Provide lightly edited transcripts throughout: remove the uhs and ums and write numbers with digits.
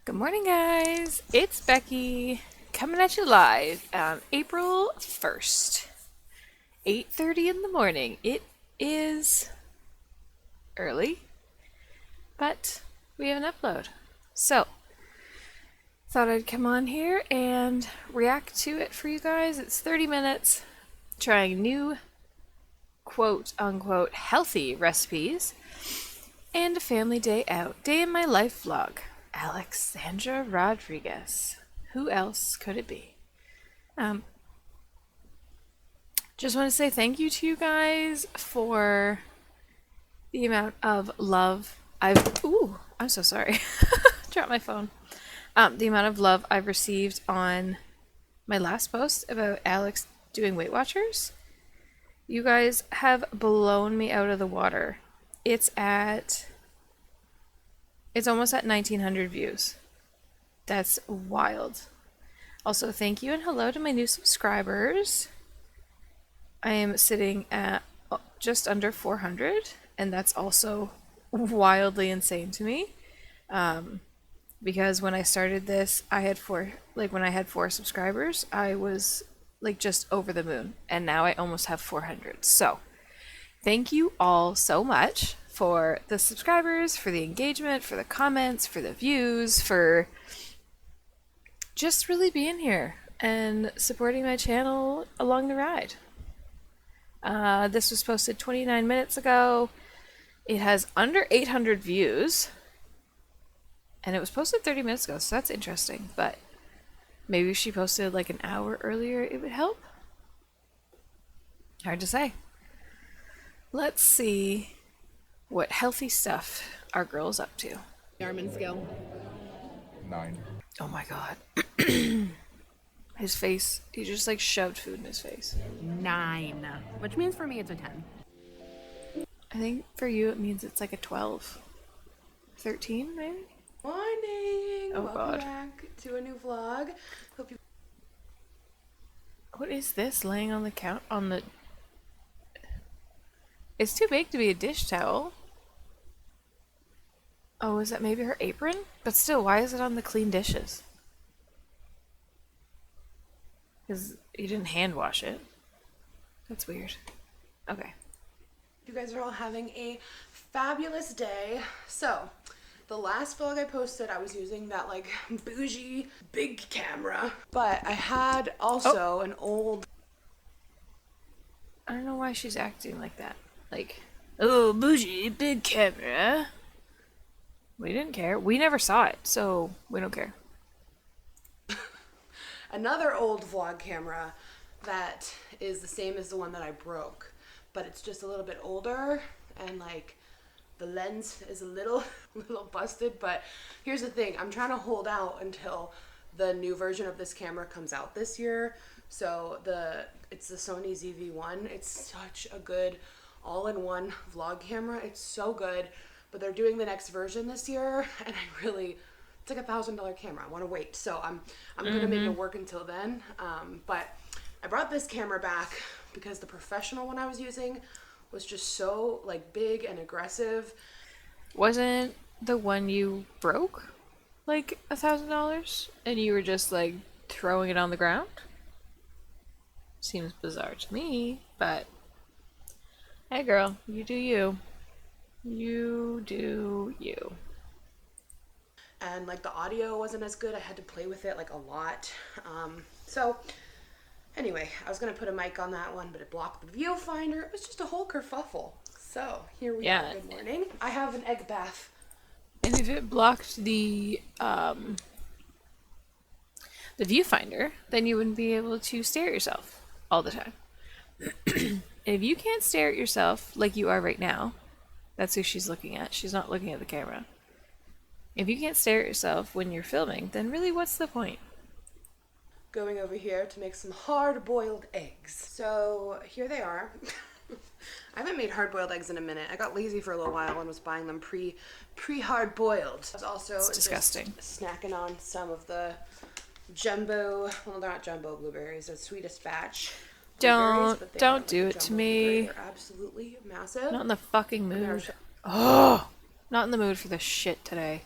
Good morning, guys. It's Becky coming at you live on April 1st, 8:30 in the morning. It is early, but we have an upload. So, thought I'd come on here and react to it for you guys. It's 30 minutes trying new quote unquote healthy recipes and a family day out. Day in my life vlog. Alexandra Rodriguez. Who else could it be? Just want to say thank you to you guys for the amount of love I'm so sorry. Dropped my phone. The amount of love I've received on my last post about Alex doing Weight Watchers. You guys have blown me out of the water. It's almost at 1,900 views. That's wild. Also, thank you and hello to my new subscribers. I am sitting at just under 400, and that's also wildly insane to me. Because when I started this, when I had 4 subscribers, I was like just over the moon, and now I almost have 400. So, thank you all so much for the subscribers, for the engagement, for the comments, for the views, for just really being here and supporting my channel along the ride. This was posted 29 minutes ago. It has under 800 views. And it was posted 30 minutes ago, so that's interesting. But maybe if she posted like an hour earlier, it would help. Hard to say. Let's see what healthy stuff our girl's up to. Yarman scale. 9. Oh my god. His face, he just like shoved food in his face. 9. Which means for me it's a 10. I think for you it means it's like a 12. 13 maybe? Morning! Oh, Welcome God. back to a new vlog. Hope you... What is this laying on the It's too big to be a dish towel. Oh, is that maybe her apron? But still, why is it on the clean dishes? Because you didn't hand wash it. That's weird. Okay. You guys are all having a fabulous day. So, the last vlog I posted, I was using that like bougie big camera. But I had also an old... I don't know why she's acting like that. Like, oh, bougie, big camera. We didn't care. We never saw it, so we don't care. another old vlog camera that is the same as the one that I broke. But it's just a little bit older and like the lens is a little busted. But here's the thing, I'm trying to hold out until the new version of this camera comes out this year. So it's the Sony ZV-1. It's such a good all-in-one vlog camera. It's so good, but they're doing the next version this year, and it's like $1,000 camera. I want to wait, so I'm gonna make it work until then. But I brought this camera back because the professional one I was using was just so like big and aggressive. Wasn't the one you broke like $1,000 and you were just like throwing it on the ground? Seems bizarre to me, but hey girl, you do you. You do you. And like the audio wasn't as good. I had to play with it like a lot. So anyway, I was gonna put a mic on that one, but it blocked the viewfinder. It was just a whole kerfuffle. So here we are. Good morning. I have an egg bath. And if it blocked the viewfinder, then you wouldn't be able to stare at yourself all the time. If you can't stare at yourself like you are right now, that's who she's looking at. She's not looking at the camera. If you can't stare at yourself when you're filming, then really what's the point? Going over here to make some hard-boiled eggs. So here they are. I haven't made hard-boiled eggs in a minute. I got lazy for a little while and was buying them pre-hard-boiled. I was also It's disgusting. Just snacking on some of the jumbo, well, they're not jumbo blueberries, they're sweetest batch. Don't do it to me. They're absolutely massive. Not in the fucking mood. Oh, not in the mood for this shit today.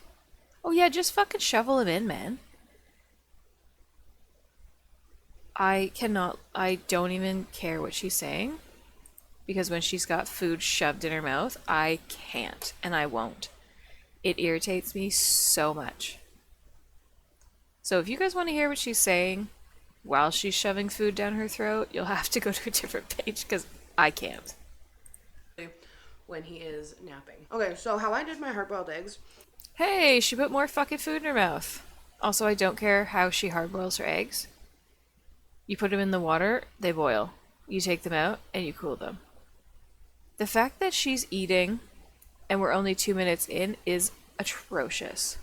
Oh yeah, just fucking shovel him in, man. I don't even care what she's saying because when she's got food shoved in her mouth, I can't and I won't. It irritates me so much. So if you guys want to hear what she's saying while she's shoving food down her throat, you'll have to go to a different page because I can't. When he is napping. Okay, so how I did my hard-boiled eggs. Hey, she put more fucking food in her mouth. Also, I don't care how she hard boils her eggs. You put them in the water, they boil. You take them out, and you cool them. The fact that she's eating, and we're only 2 minutes in, is atrocious.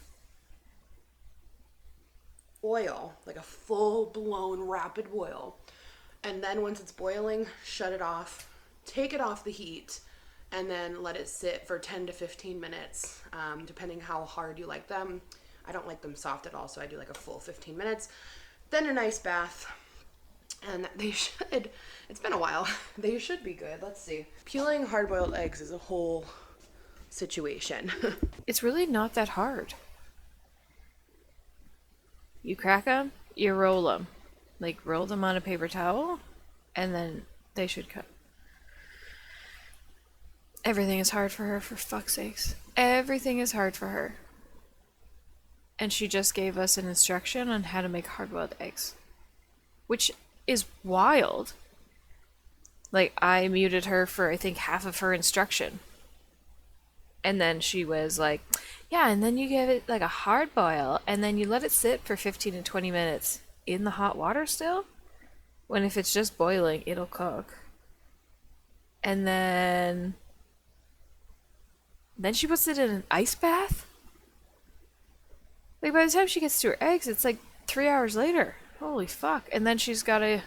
Boil, like a full-blown rapid boil. And then once it's boiling, shut it off, take it off the heat, and then let it sit for 10 to 15 minutes, depending how hard you like them. I don't like them soft at all, so I do like a full 15 minutes. Then a nice bath. And they should, it's been a while, they should be good. Let's see. Peeling hard-boiled eggs is a whole situation. It's really not that hard. You crack them, you roll them. Like, roll them on a paper towel, and then they should cut. Everything is hard for her, for fuck's sakes. Everything is hard for her. And she just gave us an instruction on how to make hard-boiled eggs. Which is wild. Like, I muted her for, I think, half of her instruction. And then she was like, yeah, and then you give it like a hard boil, and then you let it sit for 15 to 20 minutes in the hot water still. When if it's just boiling, it'll cook. And then she puts it in an ice bath? Like, by the time she gets to her eggs, it's like 3 hours later. Holy fuck. And then she's gotta,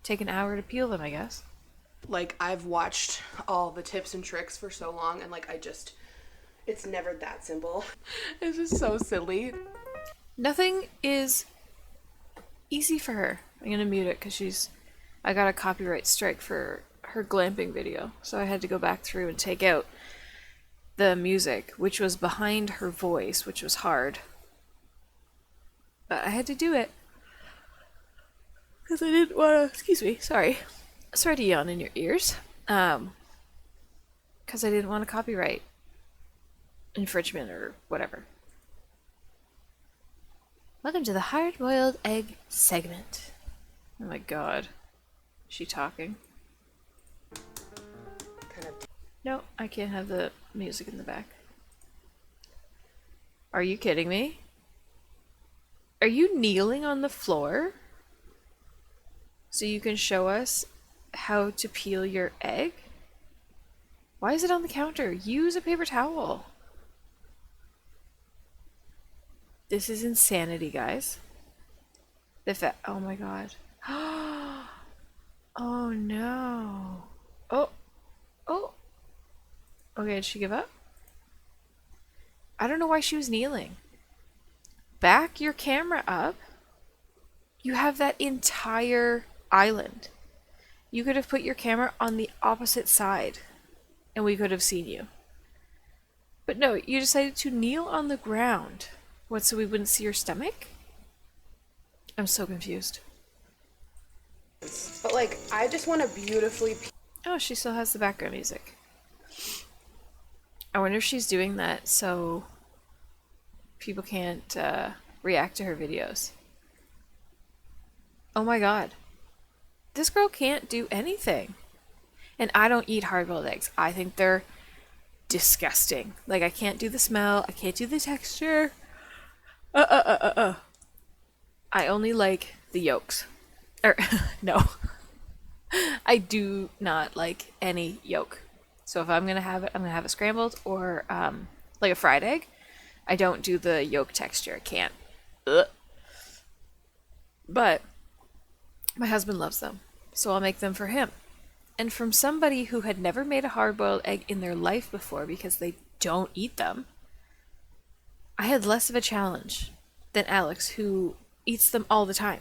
take an hour to peel them, I guess. Like, I've watched all the tips and tricks for so long, and like, it's never that simple. It's just so silly. Nothing is easy for her. I'm gonna mute it because I got a copyright strike for her glamping video, so I had to go back through and take out the music, which was behind her voice, which was hard. But I had to do it because I didn't want to. Excuse me, sorry to yawn in your ears. Because I didn't want to copyright infringement or whatever. Welcome to the hard-boiled egg segment. Oh my god. Is she talking? Kind of. No, I can't have the music in the back. Are you kidding me? Are you kneeling on the floor so you can show us how to peel your egg? Why is it on the counter? Use a paper towel. This is insanity, guys. Oh my god. Oh no. Oh. Okay, did she give up? I don't know why she was kneeling. Back your camera up. You have that entire island. You could have put your camera on the opposite side and we could have seen you. But no, you decided to kneel on the ground. What, so we wouldn't see your stomach? I'm so confused. But like, I just want to beautifully. Oh, she still has the background music. I wonder if she's doing that so people can't react to her videos. Oh my god. This girl can't do anything. And I don't eat hard-boiled eggs. I think they're disgusting. Like, I can't do the smell. I can't do the texture. I only like the yolks. No. I do not like any yolk. So if I'm gonna have it, I'm gonna have it scrambled or like a fried egg. I don't do the yolk texture. I can't. Ugh. But my husband loves them, so I'll make them for him. And from somebody who had never made a hard-boiled egg in their life before because they don't eat them, I had less of a challenge than Alex, who eats them all the time.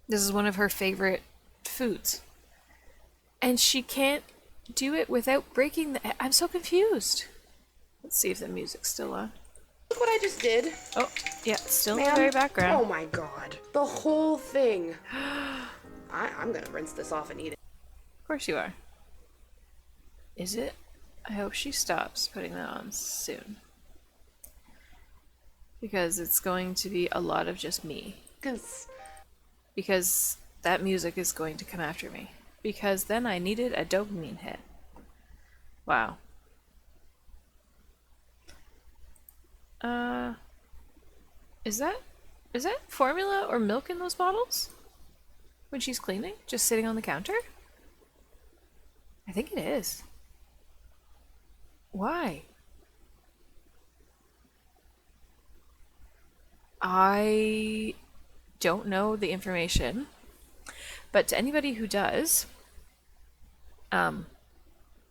This is one of her favorite foods. And she can't do it without breaking the... I'm so confused. Let's see if the music's still on. Look what I just did. Oh, yeah, it's still in the Ma'am. very background. Oh my god. The whole thing. I'm gonna rinse this off and eat it. Of course you are. Is it? I hope she stops putting that on soon. Because it's going to be a lot of just me. Because that music is going to come after me. Because then I needed a dopamine hit. Wow. Is that formula or milk in those bottles? When she's cleaning? Just sitting on the counter? I think it is. Why? I don't know the information, but to anybody who does, are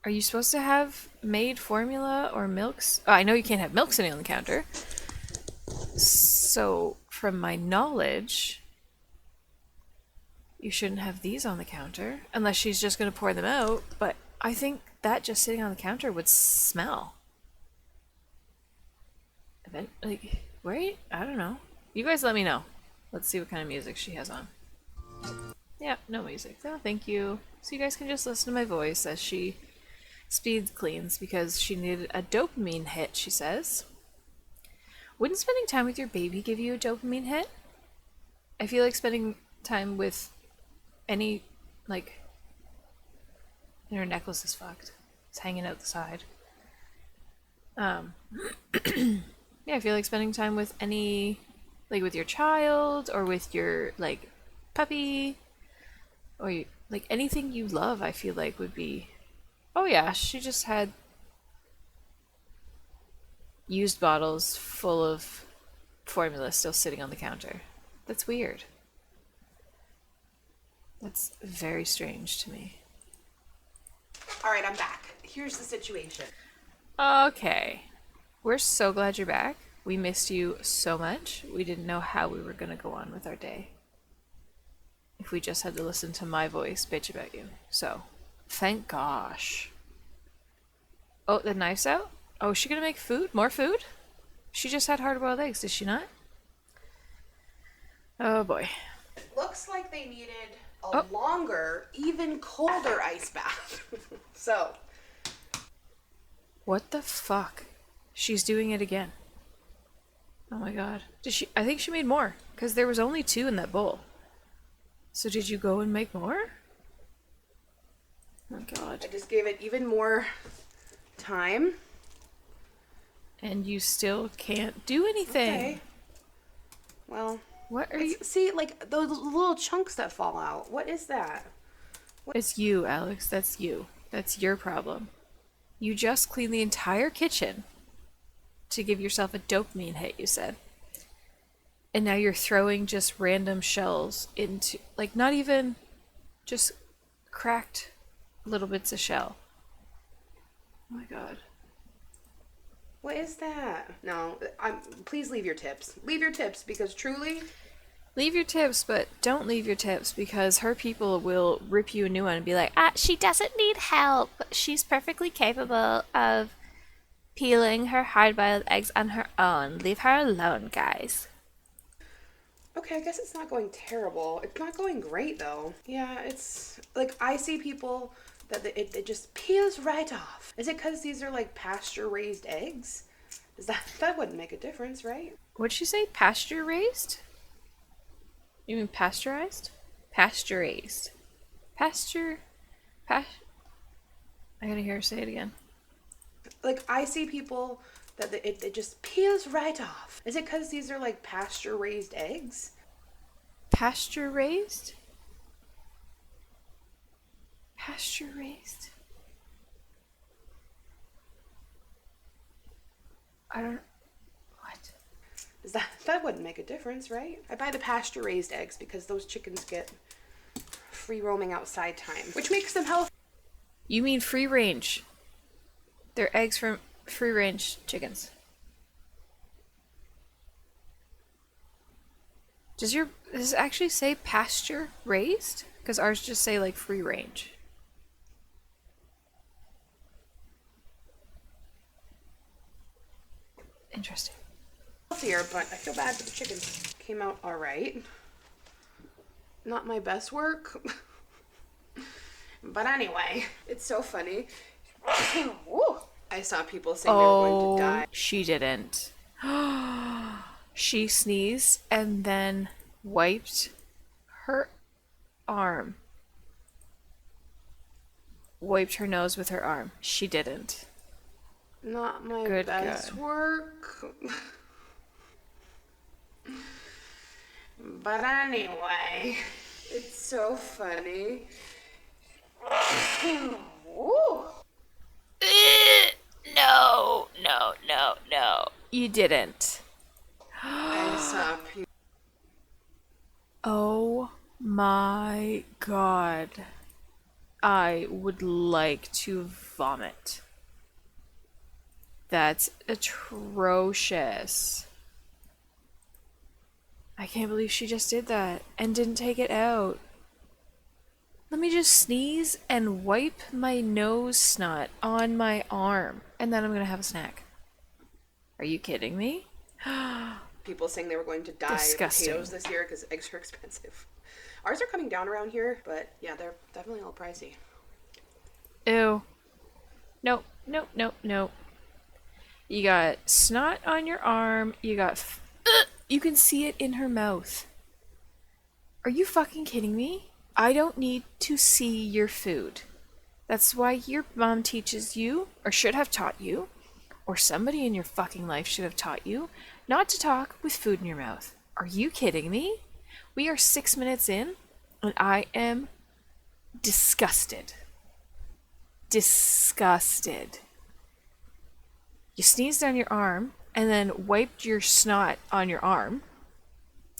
you supposed to have made formula or milks? Oh, I know you can't have milk sitting on the counter. So, from my knowledge, you shouldn't have these on the counter unless she's just going to pour them out. But I think that just sitting on the counter would smell. Like, right? I don't know. You guys let me know. Let's see what kind of music she has on. Yeah, no music. No, thank you. So you guys can just listen to my voice as she speed cleans because she needed a dopamine hit, she says. Wouldn't spending time with your baby give you a dopamine hit? I feel like spending time with any, like, and her necklace is fucked. It's hanging out the side. Yeah, I feel like spending time with any, like, with your child or with your, like, puppy or you, like anything you love, I feel like would be. Oh yeah, she just had used bottles full of formula still sitting on the counter. That's weird. That's very strange to me. Alright, I'm back. Here's the situation. Okay. We're so glad you're back. We missed you so much. We didn't know how we were going to go on with our day if we just had to listen to my voice bitch about you. So, thank gosh. Oh, the knife's out? Oh, is she going to make food? More food? She just had hard-boiled eggs, did she not? Oh boy. It looks like they needed a longer, even colder ice bath. So. What the fuck? She's doing it again. Oh my god. Did she? I think she made more, because there was only 2 in that bowl. So did you go and make more? Oh my god. I just gave it even more time. And you still can't do anything. Okay. Well. What are you? See, like, those little chunks that fall out. What is that? It's you, Alex. That's you. That's your problem. You just cleaned the entire kitchen to give yourself a dopamine hit, you said. And now you're throwing just random shells into, like, not even just cracked little bits of shell. Oh my god. What is that? No, please leave your tips. Leave your tips, because truly. Leave your tips, but don't leave your tips because her people will rip you a new one and be like, she doesn't need help. She's perfectly capable of peeling her hard-boiled eggs on her own. Leave her alone, guys. Okay, I guess it's not going terrible. It's not going great, though. Yeah, it's like I see people that it just peels right off. Is it because these are like pasture-raised eggs? That wouldn't make a difference, right? What'd she say? Pasture-raised? You mean pasteurized? Pasture-raised. I gotta hear her say it again. Like I see people that it just peels right off. Is it because these are like pasture-raised eggs? Pasture-raised? Pasture-raised? I don't... What? That wouldn't make a difference, right? I buy the pasture-raised eggs because those chickens get free roaming outside time, which makes them healthy. You mean free range. They're eggs from free range chickens. Does it actually say pasture raised? Because ours just say like free range. Interesting. Healthier, but I feel bad for the chickens. Came out all right. Not my best work. But anyway, it's so funny. Woo. I saw people saying they were going to die. She didn't. She sneezed and then wiped her arm. Wiped her nose with her arm. She didn't. Not my Good best God. work. But anyway, it's so funny. Woo. No, no, no, no. You didn't. I saw people. Oh my God. I would like to vomit. That's atrocious. I can't believe she just did that and didn't take it out. Let me just sneeze and wipe my nose snot on my arm, and then I'm gonna have a snack. Are you kidding me? People saying they were going to die of Disgusting. potatoes this year because eggs are expensive. Ours are coming down around here, but yeah, they're definitely a little pricey. Ew. Nope, nope, nope, nope. You got snot on your arm. You got. You can see it in her mouth. Are you fucking kidding me? I don't need to see your food. That's why your mom teaches you, or should have taught you, or somebody in your fucking life should have taught you, not to talk with food in your mouth. Are you kidding me? We are 6 minutes in, and I am disgusted. Disgusted. You sneezed on your arm and then wiped your snot on your arm.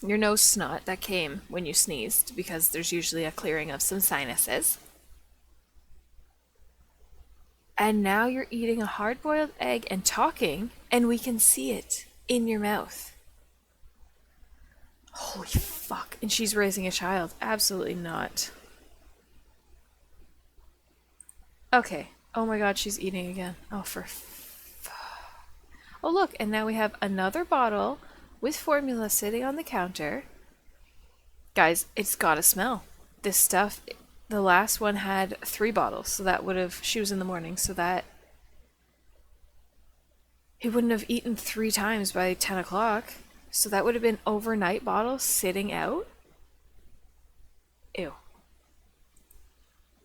Your nose snot that came when you sneezed, because there's usually a clearing of some sinuses. And now you're eating a hard-boiled egg and talking, and we can see it in your mouth. Holy fuck. And she's raising a child. Absolutely not. Okay. Oh my God, she's eating again. Oh, oh, look, and now we have another bottle with formula sitting on the counter. Guys, it's gotta smell. This stuff, the last one had 3 bottles, so that would have, she was in the morning, so that he wouldn't have eaten 3 times by 10 o'clock. So that would have been overnight bottles sitting out. Ew.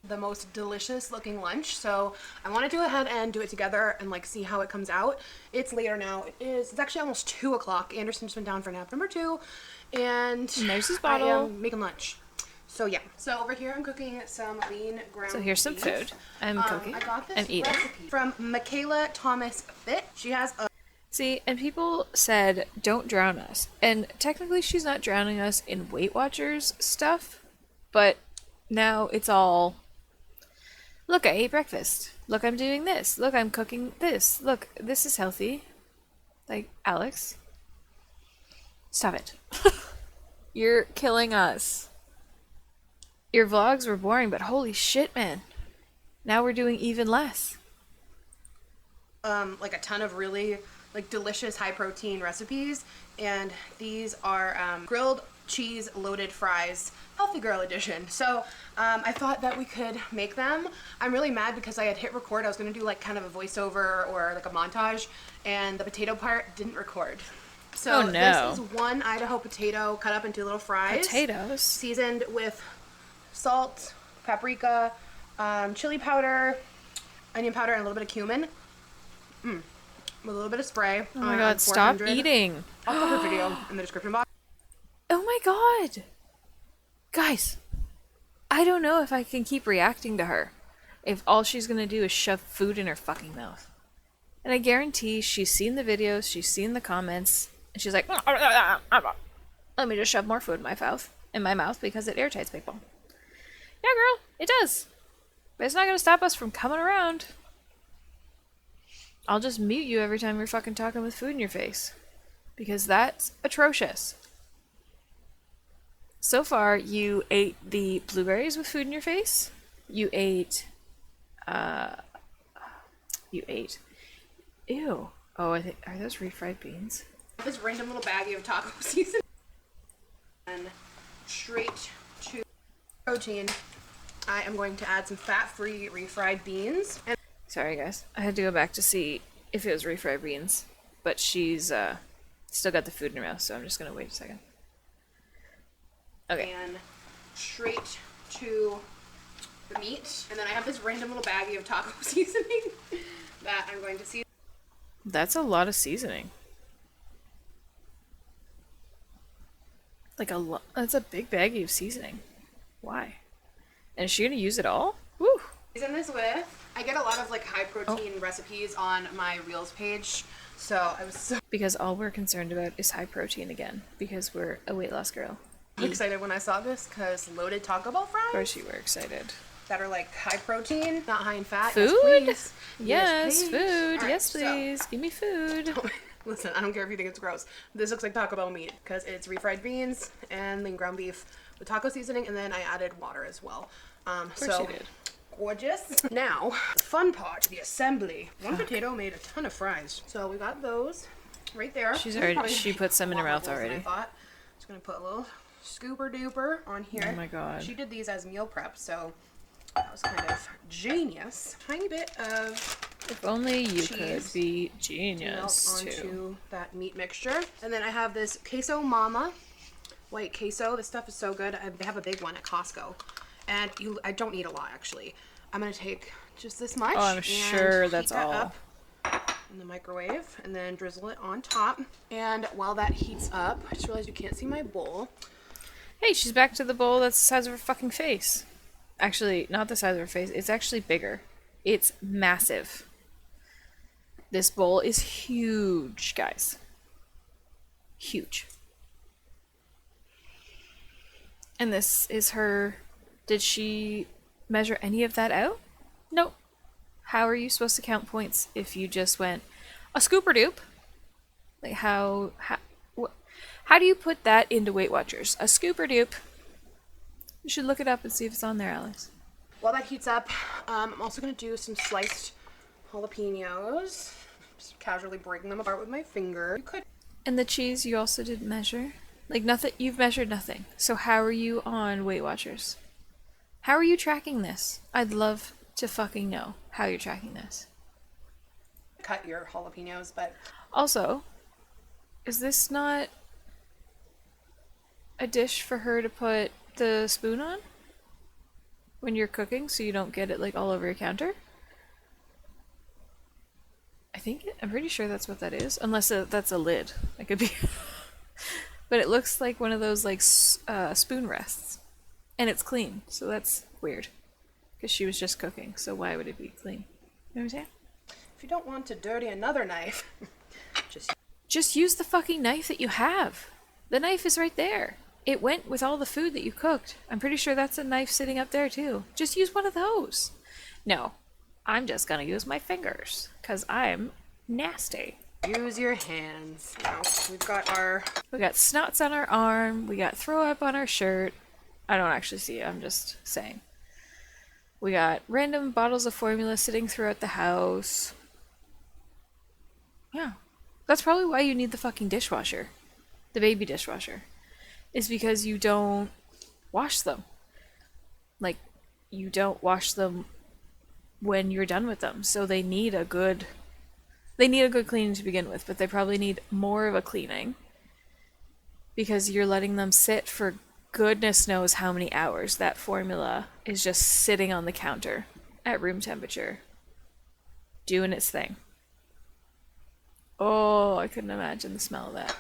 The most delicious looking lunch, so I want to go ahead and do it together and like see how it comes out. It's later now. It's actually almost 2 o'clock. Anderson just went down for nap number 2, and there's his bottle. I am making lunch. So yeah. So over here I'm cooking some lean ground So here's some beef. food. I'm cooking. I got this I'm eating. recipe from Michaela Thomas Fit. She has a See, and people said, don't drown us. And technically she's not drowning us in Weight Watchers stuff, but now it's all, look, I ate breakfast. Look, I'm doing this. Look, I'm cooking this. Look, this is healthy. Like, Alex, stop it. You're killing us. Your vlogs were boring, but holy shit, man. Now we're doing even less. like a ton of really like delicious high protein recipes, and these are grilled cheese loaded fries, healthy girl edition. So I thought that we could make them. I'm really mad because I had hit record. I was gonna do like kind of a voiceover or like a montage, and the potato part didn't record. So Oh, no. this is one Idaho potato cut up into little fries, Potatoes. seasoned with salt, paprika, chili powder, onion powder, and a little bit of cumin. With a little bit of spray. Oh my God, stop eating. I'll put her video in the description box. Oh my God. Guys, I don't know if I can keep reacting to her if all she's gonna do is shove food in her fucking mouth. And I guarantee she's seen the videos, she's seen the comments, and she's like, let me just shove more food in my mouth because it irritates people. Yeah, girl, it does. But it's not gonna stop us from coming around. I'll just mute you every time you're fucking talking with food in your face. Because that's atrocious. So far, you ate the blueberries with food in your face. You ate... Ew. Oh, I think, are those refried beans? This random little baggie of taco seasoning. And straight to protein, I am going to add some fat-free refried beans. And Sorry, guys. I had to go back to see if it was refried beans. But she's still got the food in her mouth, so I'm just going to wait a second. Okay. and straight to the meat. And then I have this random little baggie of taco seasoning that I'm going to season. That's a lot of seasoning. Like a lot. That's a big baggie of seasoning. Why? And is she going to use it all? Woo! Season this with. I get a lot of like high protein recipes on my Reels page. So I was so Because all we're concerned about is high protein again. Because we're a weight loss girl. excited when I saw this because loaded Taco Bell fries. Of course you were excited. That are like high protein, not high in fat. Food? Yes, please. Yes, please. food. All right, Yes, so- please. Give me food. Listen, I don't care if you think it's gross. This looks like Taco Bell meat because it's refried beans and lean ground beef with taco seasoning, and then I added water as well. Of course So you did. gorgeous. Now, the fun part, the assembly. One potato made a ton of fries. So we got those right there. She's This already- probably she put some in a her lot mouth more bowls than already. I thought. Just gonna put a little scooper duper on here. Oh my God. She did these as meal prep, so that was kind of genius. Tiny bit of If only you cheese could be melt genius too. onto that meat mixture. And then I have this queso mama white queso. This stuff is so good. They have a big one at Costco. And I don't need a lot actually. I'm gonna take just this much. Oh, I'm and sure heat that's that all. up in the microwave and then drizzle it on top. And while that heats up, I just realized you can't see my bowl. Hey, she's back to the bowl that's the size of her fucking face. Actually, not the size of her face. It's actually bigger. It's massive. This bowl is huge, guys. Huge. And this is her... Did she measure any of that out? Nope. How are you supposed to count points if you just went a scooper dupe? Like how do you put that into Weight Watchers? A scooper dupe. You should look it up and see if it's on there, Alex. While that heats up, I'm also going to do some sliced jalapenos. Just casually breaking them apart with my finger. You could. And the cheese you also didn't measure? Like nothing, you've measured nothing. So how are you on Weight Watchers? How are you tracking this? I'd love to fucking know how you're tracking this. Cut your jalapenos, but Also, is this not a dish for her to put the spoon on? When you're cooking so you don't get it like all over your counter? I'm pretty sure that's what that is. Unless that's a lid. It could be. But it looks like one of those like spoon rests. And it's clean, so that's weird. Because she was just cooking, so why would it be clean? You know what I'm saying? if you don't want to dirty another knife, Just use the fucking knife that you have. The knife is right there. It went with all the food that you cooked. I'm pretty sure that's a knife sitting up there too. Just use one of those. No, I'm just gonna use my fingers. Because I'm nasty. use your hands. Now, we've got We got snots on our arm. We got throw up on our shirt. I don't actually see it. I'm just saying. We got random bottles of formula sitting throughout the house. Yeah. That's probably why you need the fucking dishwasher. The baby dishwasher. Is because you don't wash them. Like, you don't wash them when you're done with them. So they need a good cleaning to begin with, but they probably need more of a cleaning because you're letting them sit for goodness knows how many hours. That formula is just sitting on the counter at room temperature, doing its thing. Oh, I couldn't imagine the smell of that.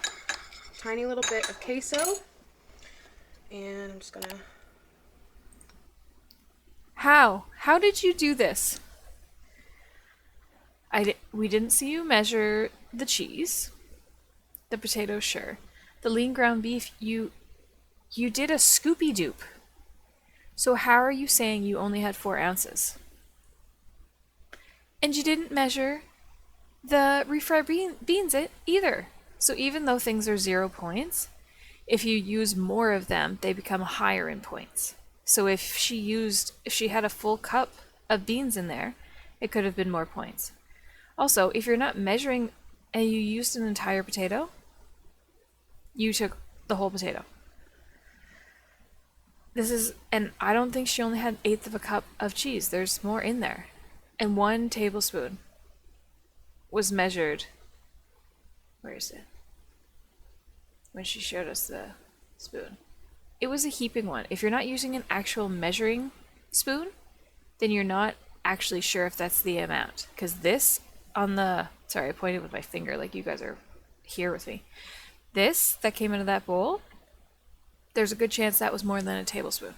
tiny little bit of queso. And I'm just gonna... How did you do this? We didn't see you measure the cheese. The potatoes, sure. The lean ground beef, you did a Scoopy dupe. So how are you saying you only had 4 ounces? And you didn't measure the refried beans either. So even though things are 0 points, if you use more of them, they become higher in points. So if she had a full cup of beans in there, it could have been more points. Also, if you're not measuring and you used an entire potato, you took the whole potato. And I don't think she only had an eighth of a cup of cheese. There's more in there. And 1 tablespoon was measured. Where is it? When she showed us the spoon. It was a heaping one. If you're not using an actual measuring spoon, then you're not actually sure if that's the amount. Because this on the... Sorry, I pointed with my finger like you guys are here with me. This that came out of that bowl, there's a good chance that was more than a tablespoon.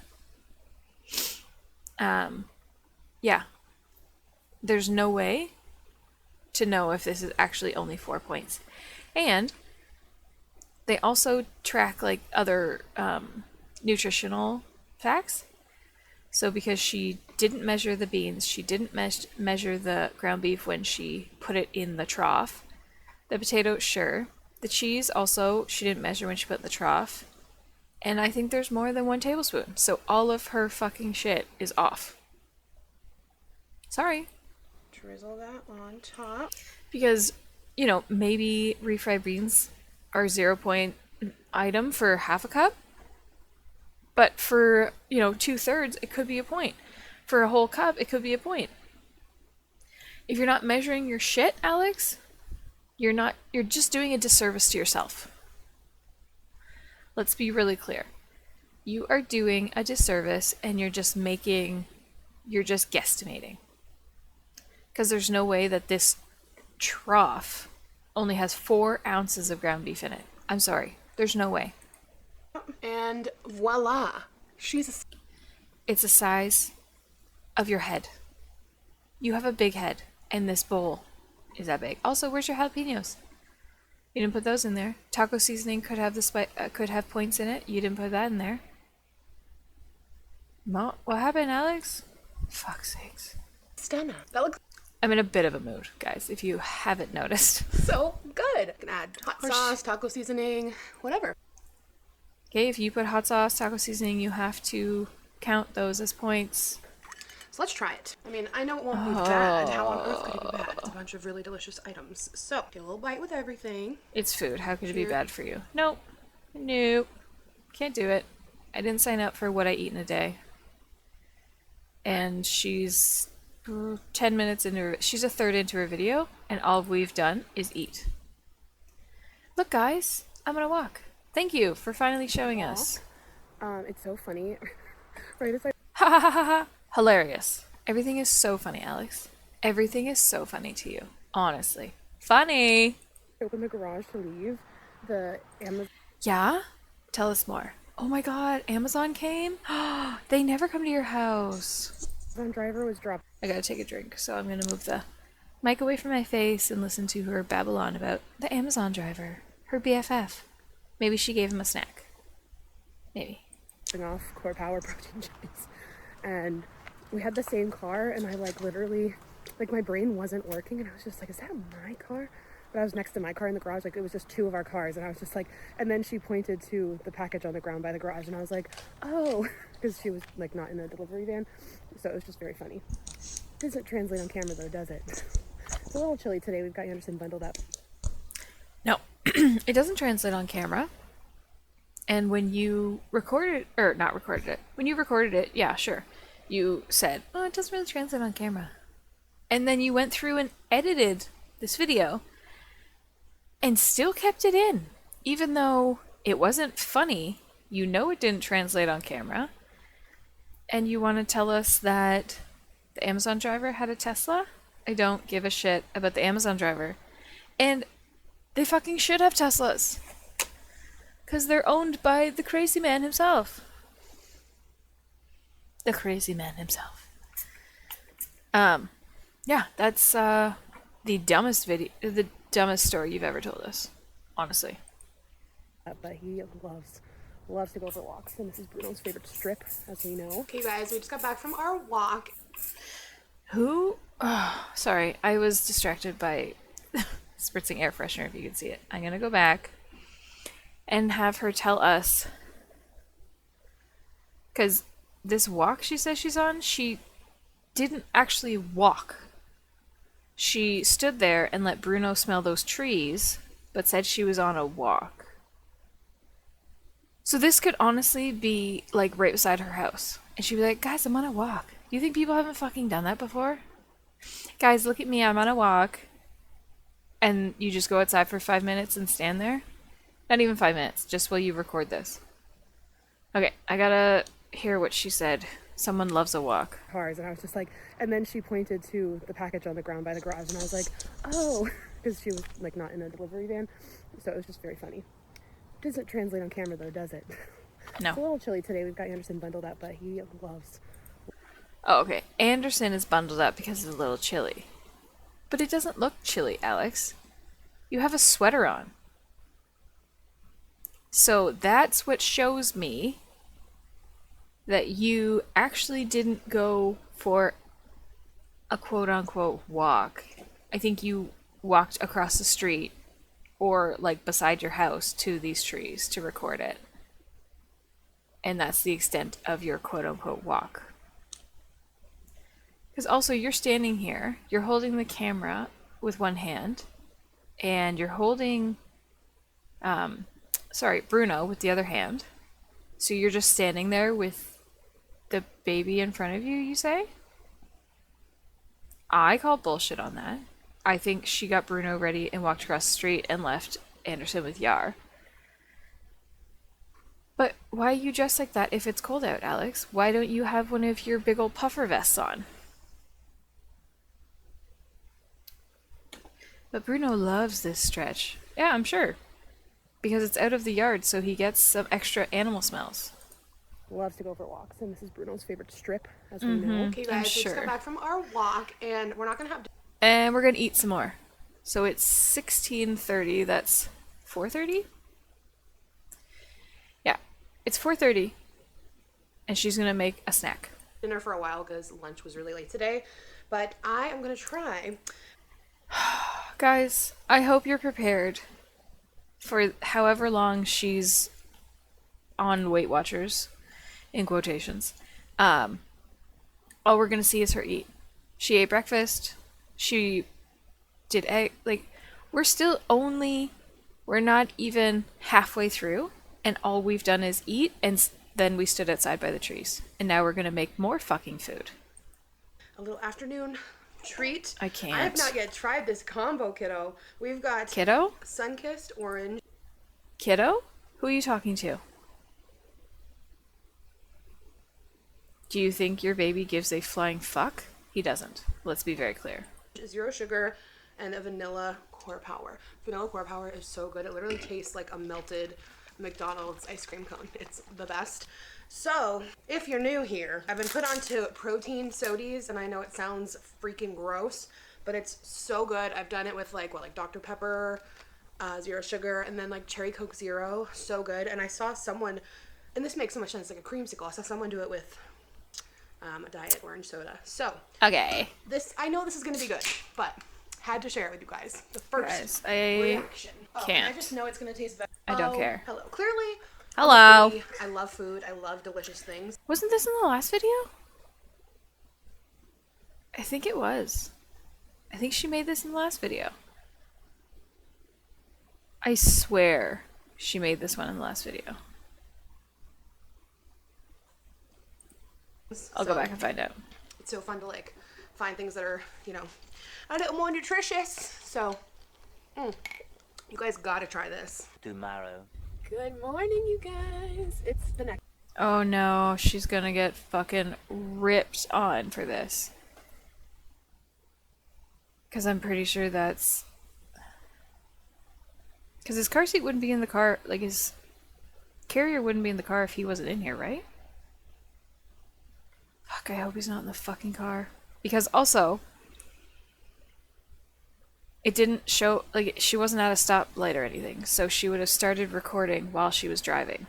Yeah. There's no way to know if this is actually only 4 points. And they also track like other nutritional facts. So because she didn't measure the beans, she didn't measure the ground beef when she put it in the trough. The potato, sure. The cheese also, she didn't measure when she put it in the trough. And I think there's more than 1 tablespoon. So all of her fucking shit is off. Sorry. Drizzle that on top. Because, you know, maybe refried beans are 0 point item for half a cup. But for, 2/3, it could be a point. For a whole cup, it could be a point. If you're not measuring your shit, Alex, you're just doing a disservice to yourself. Let's be really clear. You are doing a disservice and you're just guesstimating. Because there's no way that this trough only has 4 ounces of ground beef in it. I'm sorry. There's no way. And voila. It's the size of your head. You have a big head, and this bowl is that big. Also, where's your jalapenos? You didn't put those in there. Taco seasoning could have could have points in it. You didn't put that in there. What happened, Alex? Fuck's sakes. Stunner. That looks I'm in a bit of a mood, guys, if you haven't noticed. so good. You can add hot sauce, taco seasoning, whatever. Okay, if you put hot sauce, taco seasoning, you have to count those as points. So let's try it. I mean, I know it won't be bad. How on earth could it be bad? It's a bunch of really delicious items. So, get a little bite with everything. It's food. How could it be bad for you? Nope. Can't do it. I didn't sign up for what I eat in a day. And she's 10 minutes into she's a third into her video, and all we've done is eat. Look, guys, I'm gonna walk. Thank you for finally showing us. It's so funny. Right, it's like Ha ha ha ha ha. Hilarious. Everything is so funny, Alex. Everything is so funny to you. Honestly. Funny. open the garage to leave. The Amazon Yeah? Tell us more. Oh my god, Amazon came? They never come to your house. driver was dropped. I gotta take a drink, so I'm gonna move the mic away from my face and listen to her babble on about the Amazon driver, her BFF. Maybe she gave him a snack. Maybe. Off core power protein shakes, and we had the same car, and I literally my brain wasn't working, and I was just like, is that my car? But I was next to my car in the garage, it was just 2 of our cars, and I was just like, and then she pointed to the package on the ground by the garage, and I was like, oh, because she was not in a delivery van, so it was just very funny. It doesn't translate on camera though, does it? It's a little chilly today. We've got Anderson bundled up. No, it doesn't translate on camera. And when you recorded, or not recorded it, when you recorded it, yeah, sure, you said, oh, it doesn't really translate on camera. And then you went through and edited this video and still kept it in. Even though it wasn't funny, you know it didn't translate on camera. And you want to tell us that the Amazon driver had a Tesla? I don't give a shit about the Amazon driver. And they fucking should have Teslas. Because they're owned by the crazy man himself. The crazy man himself. Yeah, that's the dumbest story you've ever told us. Honestly. But he loves to go for walks, and this is Bruno's favorite strip, as we know. Okay, guys, we just got back from our walk. Sorry, I was distracted by spritzing air freshener, if you can see it. I'm gonna go back and have her tell us, because this walk she says she's on, she didn't actually walk. she stood there and let Bruno smell those trees, but said she was on a walk. So this could honestly be like right beside her house. And she'd be like, guys, I'm on a walk. You think people haven't fucking done that before? Guys, look at me, I'm on a walk. And you just go outside for 5 minutes and stand there? Not even 5 minutes, just while you record this. Okay, I gotta hear what she said. Someone loves a walk. Cars, and I was just like, and then she pointed to the package on the ground by the garage, and I was like, oh, because she was like not in a delivery van, so it was just very funny. Doesn't translate on camera though, does it? No. It's a little chilly today. We've got Anderson bundled up, but he loves. Oh, okay. Anderson is bundled up because it's a little chilly. But it doesn't look chilly, Alex. You have a sweater on. So that's what shows me that you actually didn't go for a quote-unquote walk. I think you walked across the street or like beside your house to these trees to record it. And that's the extent of your quote-unquote walk. Because also you're standing here, you're holding the camera with one hand, and you're holding, Bruno with the other hand. So you're just standing there with the baby in front of you, you say? I call bullshit on that. I think she got Bruno ready and walked across the street and left Anderson with Yar. But why are you dressed like that if it's cold out, Alex? Why don't you have one of your big old puffer vests on? But Bruno loves this stretch. Yeah, I'm sure. Because it's out of the yard, so he gets some extra animal smells. Loves to go for walks, and this is Bruno's favorite strip, as we know. Okay, guys, we just got back from our walk, and we're not gonna have. And we're gonna eat some more. So it's 16:30. That's 4:30. Yeah, it's 4:30, and she's gonna make a snack. Dinner for a while because lunch was really late today, but I am gonna try. Guys, I hope you're prepared for however long she's on Weight Watchers, in quotations. All we're gonna see is her eat. She ate breakfast. She did egg. Like, we're not even halfway through, and all we've done is eat, and then we stood outside by the trees. And now we're gonna make more fucking food. A little afternoon treat. I can't. I have not yet tried this combo, kiddo. We've got Kiddo? sun-kissed orange. Kiddo? Who are you talking to? Do you think your baby gives a flying fuck? He doesn't. Let's be very clear. Zero sugar and a vanilla core power. Vanilla core power is so good. It literally tastes like a melted McDonald's ice cream cone. It's the best. So, if you're new here, I've been put onto protein sodies, and I know it sounds freaking gross, but it's so good. I've done it with like Dr. Pepper, zero sugar, and then like Cherry Coke Zero. So good. And I saw someone, and this makes so much sense, like a creamsicle. I saw someone do it with a diet orange soda. So, Okay. I know this is gonna be good, but had to share it with you guys. The first I reaction. can't. I just know it's gonna taste better. I don't care. Hello. Clearly. Hello. obviously, I love food. I love delicious things. Wasn't this in the last video? I think it was. I think she made this in the last video. I swear she made this one in the last video. I'll go back and find out. It's so fun to like find things that are, a little more nutritious. So, you guys gotta try this. Tomorrow. Good morning, you guys. It's the next. Oh no, she's gonna get fucking ripped on for this. Because I'm pretty sure that's... Because his car seat wouldn't be in the car, like his carrier wouldn't be in the car if he wasn't in here, right? Fuck, I hope he's not in the fucking car. Because also, it didn't show, like, she wasn't at a stoplight or anything, so she would have started recording while she was driving.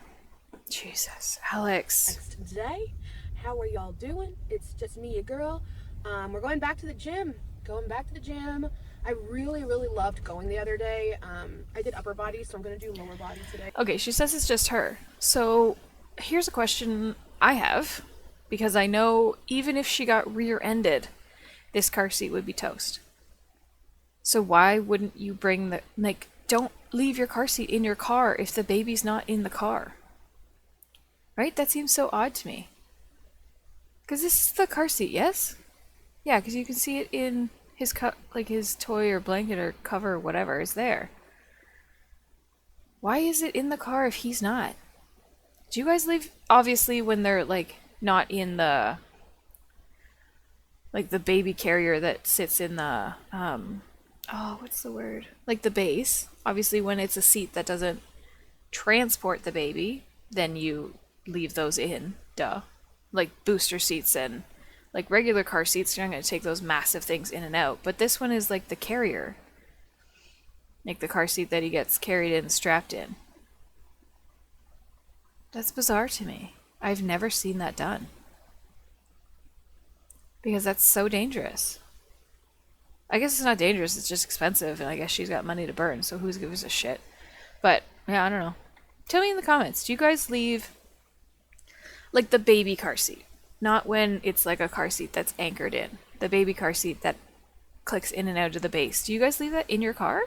Jesus, Alex. Today, how are y'all doing? It's just me, your girl. We're going back to the gym. I really, really loved going the other day. I did upper body, so I'm going to do lower body today. Okay, she says it's just her. So, here's a question I have. Because I know even if she got rear-ended, this car seat would be toast. So why wouldn't you bring the, like, don't leave your car seat in your car if the baby's not in the car. Right? That seems so odd to me. Because this is the car seat, yes? Yeah, because you can see it in his like his toy or blanket or cover or whatever is there. Why is it in the car if he's not? Do you guys leave, obviously, when they're like not in the, like the baby carrier that sits in the oh, what's the word? Like the base. Obviously, when it's a seat that doesn't transport the baby, then you leave those in. Duh. Like booster seats and like regular car seats, you're not going to take those massive things in and out. But this one is like the carrier. Like the car seat that he gets carried in and strapped in. That's bizarre to me. I've never seen that done. Because that's so dangerous. I guess it's not dangerous, it's just expensive, and I guess she's got money to burn, so who gives a shit? But, yeah, I don't know. Tell me in the comments, do you guys leave, like, the baby car seat? Not when it's like a car seat that's anchored in. The baby car seat that clicks in and out of the base. Do you guys leave that in your car?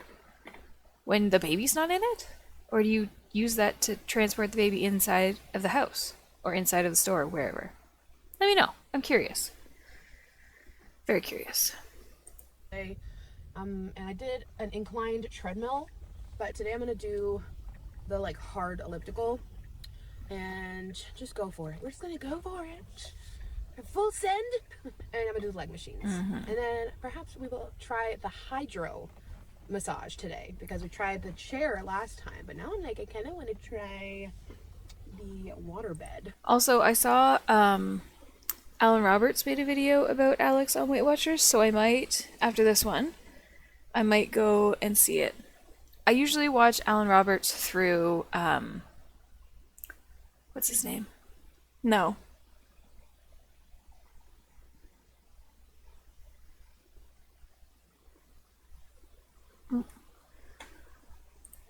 When the baby's not in it? Or do you use that to transport the baby inside of the house? Or inside of the store, or wherever? Let me know. I'm curious. Very curious. And I did an inclined treadmill, but today I'm gonna do the like hard elliptical and just go for it. We're just gonna go for it. Full send, and I'm gonna do the leg machines, and then perhaps we will try the hydro massage today because we tried the chair last time, but now I'm like I kind of want to try the water bed. Also, I saw Alan Roberts made a video about Alex on Weight Watchers, so I might, after this one, I might go and see it. I usually watch Alan Roberts through, what's his name? No.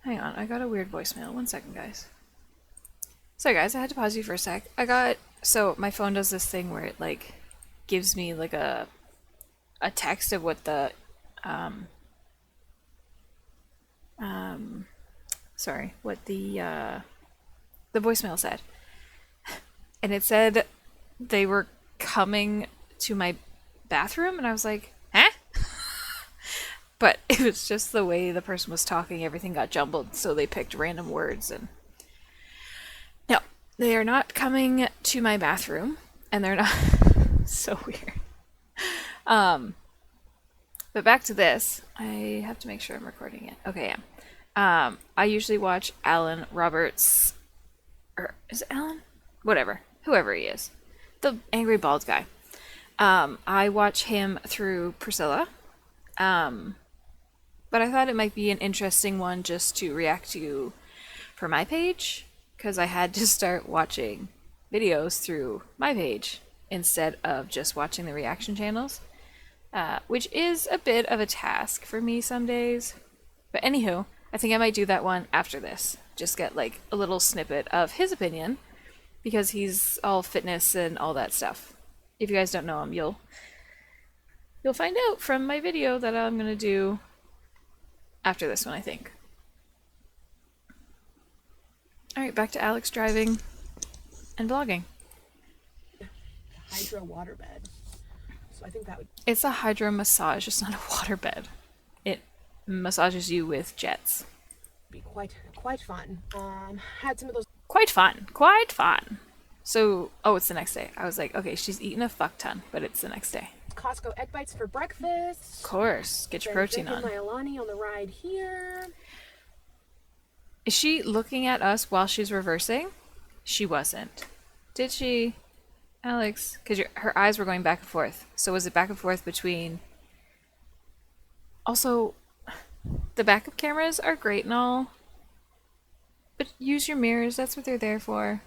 Hang on, I got a weird voicemail. 1 second, guys. Sorry, guys, I had to pause you for a sec. So my phone does this thing where it, like, gives me, like, a text of what the, what the voicemail said. And it said they were coming to my bathroom, and I was like, huh? But it was just the way the person was talking, everything got jumbled, so they picked random words, and no, they are not coming to my bathroom, and they're not so weird. But back to this. I have to make sure I'm recording it. Okay, yeah. I usually watch Alan Roberts, or is it Alan? Whatever, whoever he is, the angry bald guy. I watch him through Priscilla. But I thought it might be an interesting one just to react to for my page, because I had to start watching videos through my page instead of just watching the reaction channels, which is a bit of a task for me some days. But anywho, I think I might do that one after this. Just get like a little snippet of his opinion, because he's all fitness and all that stuff. If you guys don't know him, you'll find out from my video that I'm gonna do after this one, I think. Alright, back to Alex driving and vlogging. Hydro waterbed. So I think that would. It's a hydro massage, it's not a waterbed. It massages you with jets. Be quite fun. Had some of those. Quite fun. So, oh, it's the next day. I was like, okay, she's eaten a fuck ton, but it's the next day. Costco egg bites for breakfast. Of course, get your protein on. My Alani on the ride here. Is she looking at us while she's reversing? She wasn't. Did she, Alex? Because her eyes were going back and forth. So was it back and forth between... Also, the backup cameras are great and all, but use your mirrors. That's what they're there for.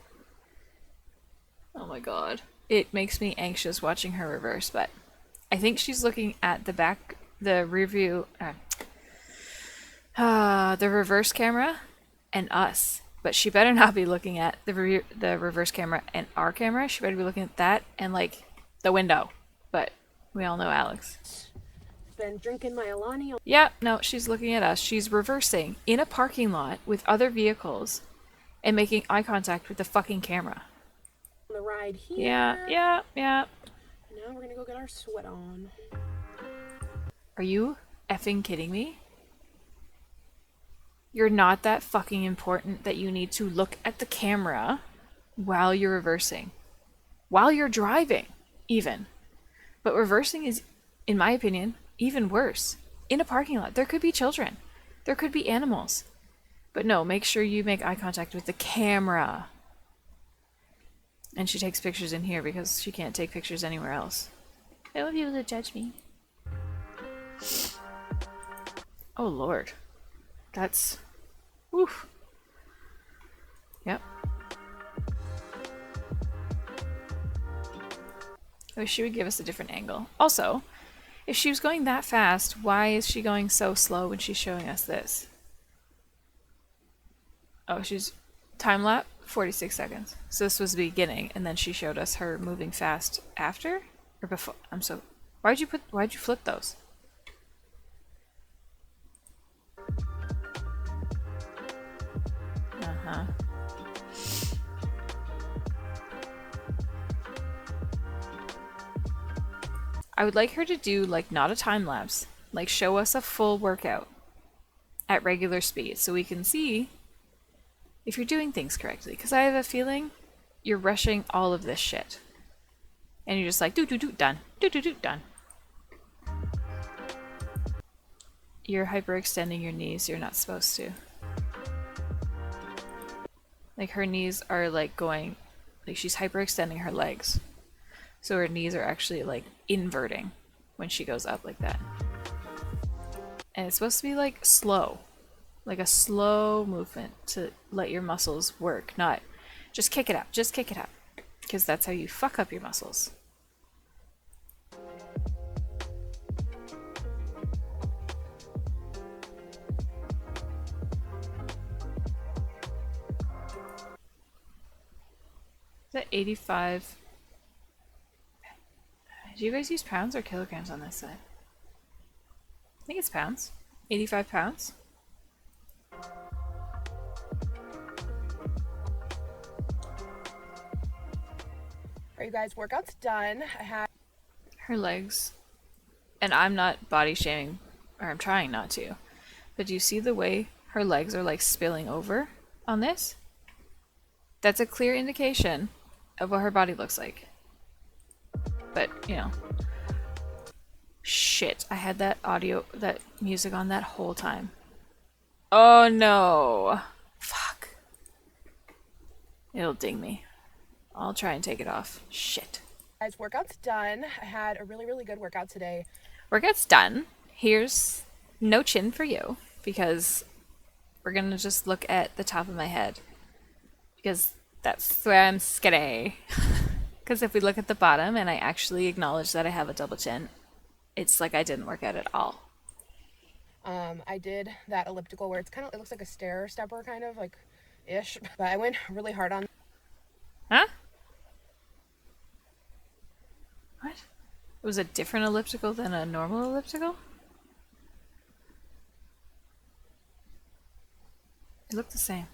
Oh my god. It makes me anxious watching her reverse, but I think she's looking at the reverse camera and us. But she better not be looking at the reverse camera and our camera. She better be looking at that and like the window. But we all know Alex. been drinking my Alani on Yeah, no, she's looking at us. She's reversing in a parking lot with other vehicles and making eye contact with the fucking camera. the ride here. Yeah. Now we're gonna go get our sweat on. Are you effing kidding me? You're not that fucking important that you need to look at the camera while you're reversing. While you're driving, even. But reversing is, in my opinion, even worse. In a parking lot, there could be children. There could be animals. But no, make sure you make eye contact with the camera. And she takes pictures in here because she can't take pictures anywhere else. I don't want people to judge me. Oh, Lord. That's... Oof. Yep. I wish she would give us a different angle. Also, if she was going that fast, why is she going so slow when she's showing us this? Oh, she's time lapse 46 seconds. So this was the beginning, and then she showed us her moving fast after or before. Why'd you flip those? Uh-huh. I would like her to do, like, not a time lapse. Like, show us a full workout at regular speed so we can see if you're doing things correctly. Because I have a feeling you're rushing all of this shit. And you're just like, do, done. Do, done. You're hyperextending your knees. You're not supposed to. Like, her knees are, like, going... Like, she's hyperextending her legs. So her knees are actually, like, inverting when she goes up like that. And it's supposed to be, like, slow. Like a slow movement to let your muscles work, not just kick it up, because that's how you fuck up your muscles. Is that 85? Do you guys use pounds or kilograms on this side? I think it's pounds. 85 pounds? Are you guys workouts done? I had Her legs, and I'm not body shaming, or I'm trying not to, but do you see the way her legs are like spilling over on this? That's a clear indication of what her body looks like. But, you know. Shit, I had that music on that whole time. Oh no. Fuck. It'll ding me. I'll try and take it off. Shit. guys, workouts done. I had a really good workout today. Workout's done. Here's no chin for you because we're gonna just look at the top of my head because that's where I'm skinny. Because if we look at the bottom and I actually acknowledge that I have a double chin, it's like I didn't work out at all. I did that elliptical where it looks like a stair stepper kind of like ish, but I went really hard on. Huh? What? It was a different elliptical than a normal elliptical? It looked the same.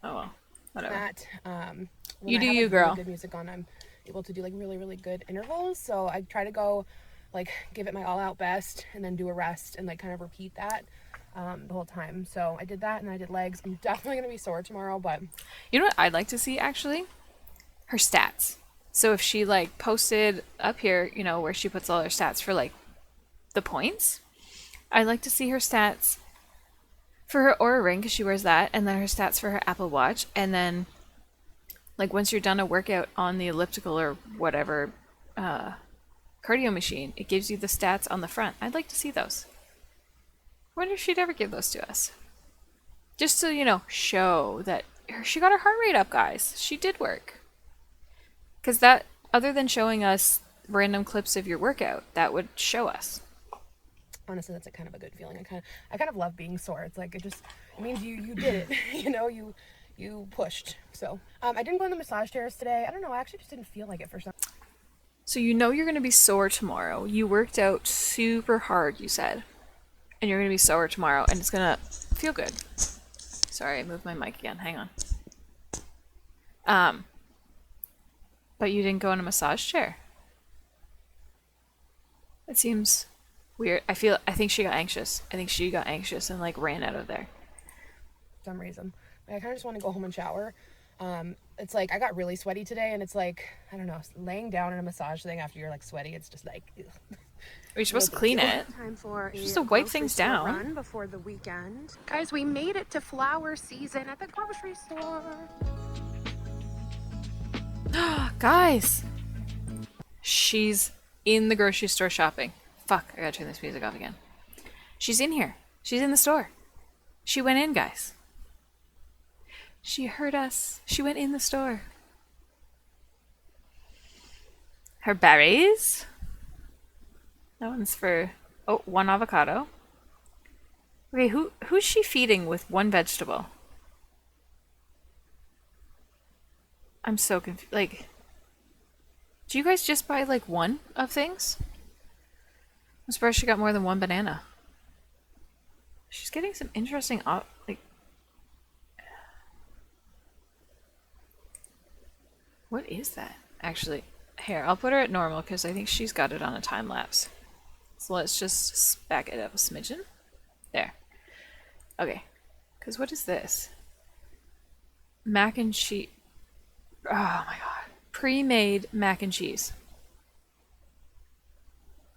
Oh well, whatever. That, you I do have, you, like, girl. really good music on. I'm able to do like really good intervals. So I try to go, like, give it my all out best, and then do a rest, and like kind of repeat that the whole time. So I did that, and I did legs. I'm definitely gonna be sore tomorrow, but You know what I'd like to see actually? Her stats. So if she like posted up here, you know, where she puts all her stats for like the points, I'd like to see her stats for her Aura Ring because she wears that, and then her stats for her Apple Watch, and then like once you're done a workout on the elliptical or whatever cardio machine, it gives you the stats on the front. I'd like to see those. I wonder if she'd ever give those to us. Just to, you know, show that she got her heart rate up, guys. She did work. Because that, other than showing us random clips of your workout, that would show us. honestly, that's a kind of a good feeling. I kind of love being sore. It's like it means you did it. You know, you pushed. So I didn't go on the massage chairs today. I don't know. I actually just didn't feel like it for some. So you know you're going to be sore tomorrow. You worked out super hard, you said. And you're going to be sore tomorrow, and it's going to feel good. Sorry, I moved my mic again. Hang on. But you didn't go in a massage chair. It seems weird. I think she got anxious. I think she got anxious and like ran out of there. For some reason. I kind of just want to go home and shower. It's like I got really sweaty today, and it's like, I don't know, laying down in a massage thing after you're like sweaty, it's just like, ugh. You're supposed to clean it. Time for just to wipe things down. Run before the weekend. Guys, we made it to flower season at the grocery store. Guys, she's in the grocery store shopping. Fuck, I gotta turn this music off again. She's in here. She's in the store. She went in, guys. She heard us. She went in the store. Her berries. That one's for, oh, one avocado. Okay, who's she feeding with one vegetable? I'm so confused. Like, do you guys just buy like one of things? I'm surprised she got more than one banana. She's getting some interesting, like, what is that? Actually, here, I'll put her at normal because I think she's got it on a time lapse. So let's just back it up a smidgen. There. Okay. Because what is this? Mac and cheese. Oh my god. Pre-made mac and cheese.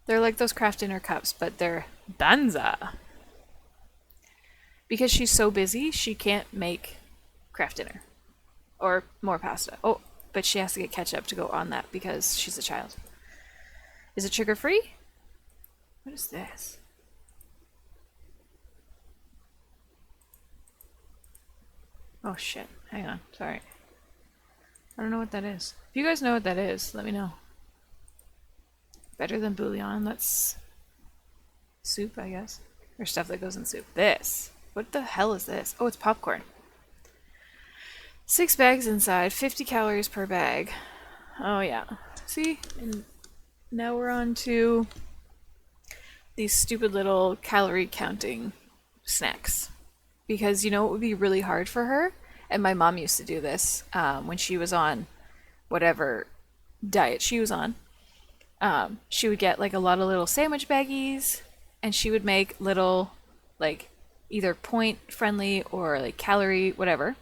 They're like those craft dinner cups, but they're banza. Because she's so busy, she can't make craft dinner. Or more pasta. Oh, but she has to get ketchup to go on that because she's a child. Is it sugar-free? What is this? Oh shit. Hang on. Sorry. I don't know what that is. If you guys know what that is, let me know. Better than bouillon. That's soup, I guess. Or stuff that goes in soup. This. What the hell is this? Oh, it's popcorn. 6 bags inside. 50 calories per bag. Oh, yeah. See? And now we're on to these stupid little calorie counting snacks. Because you know it would be really hard for her? And my mom used to do this when she was on whatever diet she was on. She would get like a lot of little sandwich baggies, and she would make little, like, either point friendly or like calorie, whatever.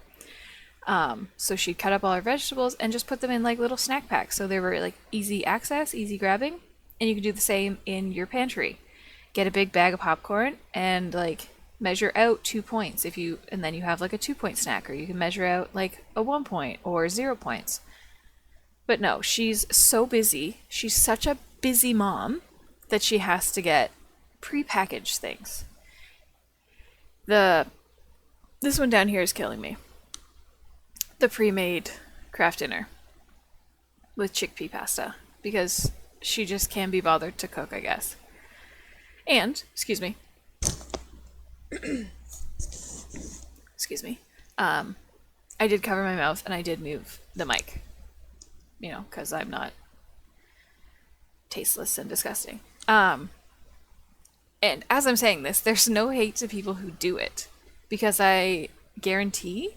So she'd cut up all her vegetables and just put them in like little snack packs. So they were like easy access, easy grabbing. And you can do the same in your pantry. Get a big bag of popcorn and like measure out 2 points and then you have like a 2-point snack, or you can measure out like a 1 point or 0 points. But no, she's so busy. She's such a busy mom that she has to get prepackaged things. This one down here is killing me. The pre-made craft dinner with chickpea pasta, because she just can't be bothered to cook, I guess. And, excuse me. Excuse me. I did cover my mouth and I did move the mic. You know, because I'm not tasteless and disgusting. And as I'm saying this, there's no hate to people who do it, because I guarantee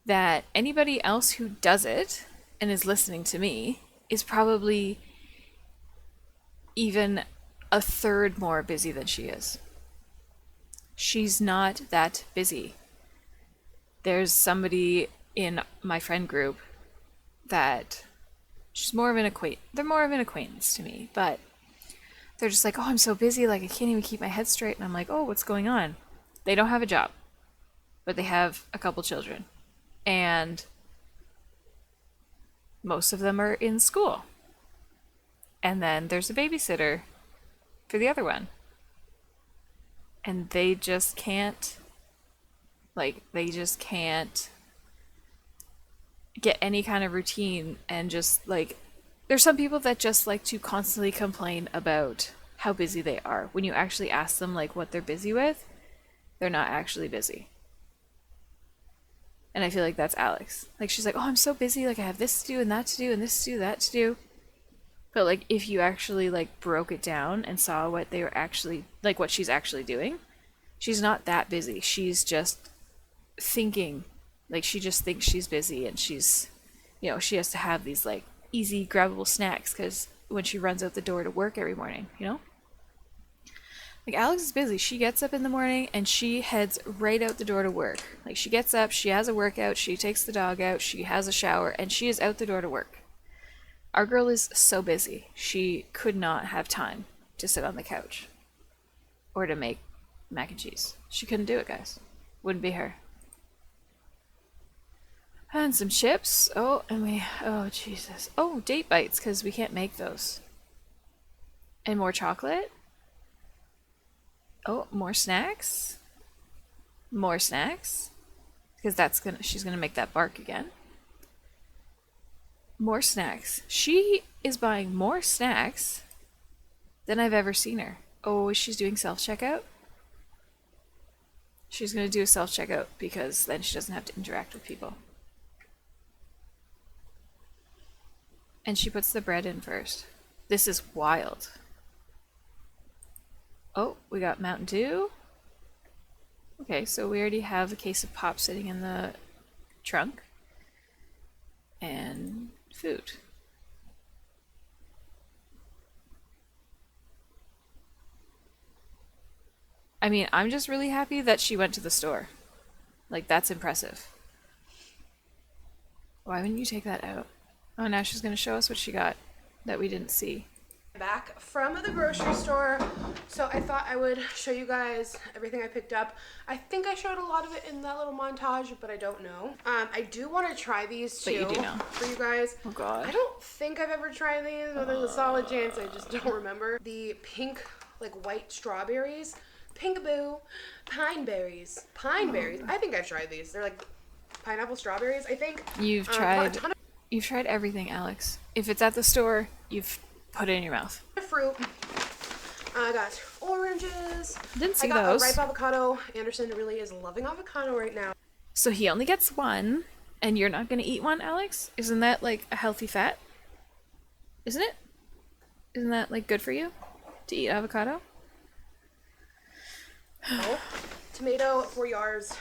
that anybody else who does it and is listening to me is probably even a third more busy than she is. She's not that busy. There's somebody in my friend group that they're more of an acquaintance to me, but they're just like, oh, I'm so busy, like I can't even keep my head straight. And I'm like, oh, what's going on? They don't have a job, but they have a couple children, and most of them are in school. And then there's a babysitter for the other one. And they just can't get any kind of routine, and just like, there's some people that just like to constantly complain about how busy they are. When you actually ask them like what they're busy with, they're not actually busy. And I feel like that's Alex. Like, she's like, oh, I'm so busy, like I have this to do and that to do and this to do, that to do. But like if you actually like broke it down and saw what they were actually like what she's actually doing, she's not that busy. She's just thinking, like she just thinks she's busy, and she's, you know, she has to have these like easy grabbable snacks because when she runs out the door to work every morning, you know? Like Alex is busy. She gets up in the morning and she heads right out the door to work. Like she gets up, she has a workout, she takes the dog out, she has a shower, and she is out the door to work. Our girl is so busy. She could not have time to sit on the couch or to make mac and cheese. She couldn't do it, guys. Wouldn't be her. And some chips. Oh, oh, Jesus. Oh, date bites, because we can't make those. And more chocolate. Oh, more snacks. More snacks. Because she's gonna make that bark again. More snacks. She is buying more snacks than I've ever seen her. Oh, she's doing self-checkout? She's gonna do a self-checkout because then she doesn't have to interact with people. And she puts the bread in first. This is wild. Oh, we got Mountain Dew. Okay, so we already have a case of pop sitting in the trunk. And food. I mean, I'm just really happy that she went to the store. Like, that's impressive. Why wouldn't you take that out? Oh, now she's going to show us what she got that we didn't see. Back from the grocery store, so I thought I would show you guys everything I picked up. I think I showed a lot of it in that little montage, but I don't know. I do want to try these too. But you do know. For you guys. Oh god. I don't think I've ever tried these, but there's a solid chance I just don't remember. The pink, like white strawberries, Pinkaboo, pine berries. I think I've tried these. They're like pineapple strawberries, I think. You've tried everything, Alex. If it's at the store, you've put it in your mouth. Fruit. I got oranges. Didn't see I got those. a ripe avocado. Anderson really is loving avocado right now. So he only gets one, and you're not going to eat one, Alex? Isn't that like a healthy fat? Isn't it? Isn't that like good for you to eat avocado? Oh, tomato for Yars.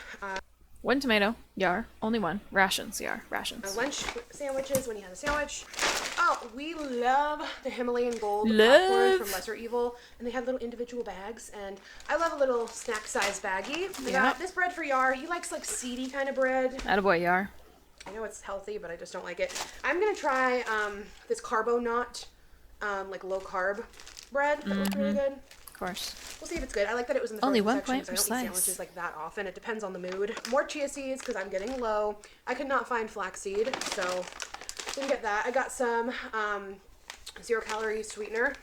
One tomato, yar. Only one. Rations, yar. Rations. Lunch sandwiches when he had a sandwich. Oh, we love the Himalayan Gold Love. popcorn from Lesser Evil, and they had little individual bags, and I love a little snack size baggie. I got this bread for Yar. He likes like seedy kind of bread. Attaboy, yar. I know it's healthy, but I just don't like it. I'm gonna try this Carbo Knot, like low carb bread. That looks really good. Of course. We'll see if it's good. I like that it was in the Only frozen 1 point section, per so I don't eat slice. sandwiches like that often. It depends on the mood. More chia seeds because I'm getting low. I could not find flaxseed, so didn't get that. I got some 0 calorie sweetener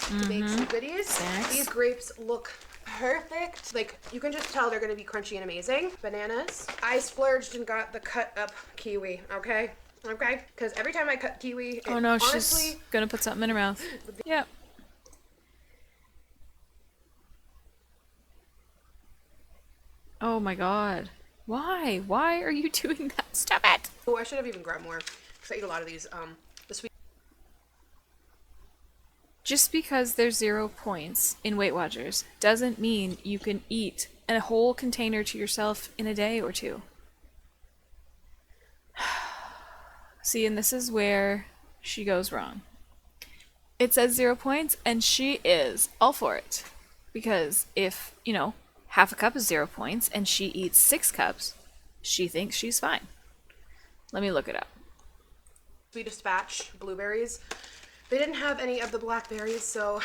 to make some goodies. Snacks. These grapes look perfect. Like, you can just tell they're going to be crunchy and amazing. Bananas. I splurged and got the cut up kiwi, okay? Okay? Because every time I cut kiwi, Oh no, honestly, she's gonna put something in her mouth. Yep. Oh my god. Why? Why are you doing that? Stop it! oh, I should have even grabbed more because I eat a lot of these. The sweet. Just because there's 0 points in Weight Watchers doesn't mean you can eat a whole container to yourself in a day or two. See, and this is where she goes wrong. It says 0 points, and she is all for it. Because if, you know, half a cup is 0 points, and she eats 6 cups, she thinks she's fine. Let me look it up. Sweetest batch blueberries. They didn't have any of the blackberries, so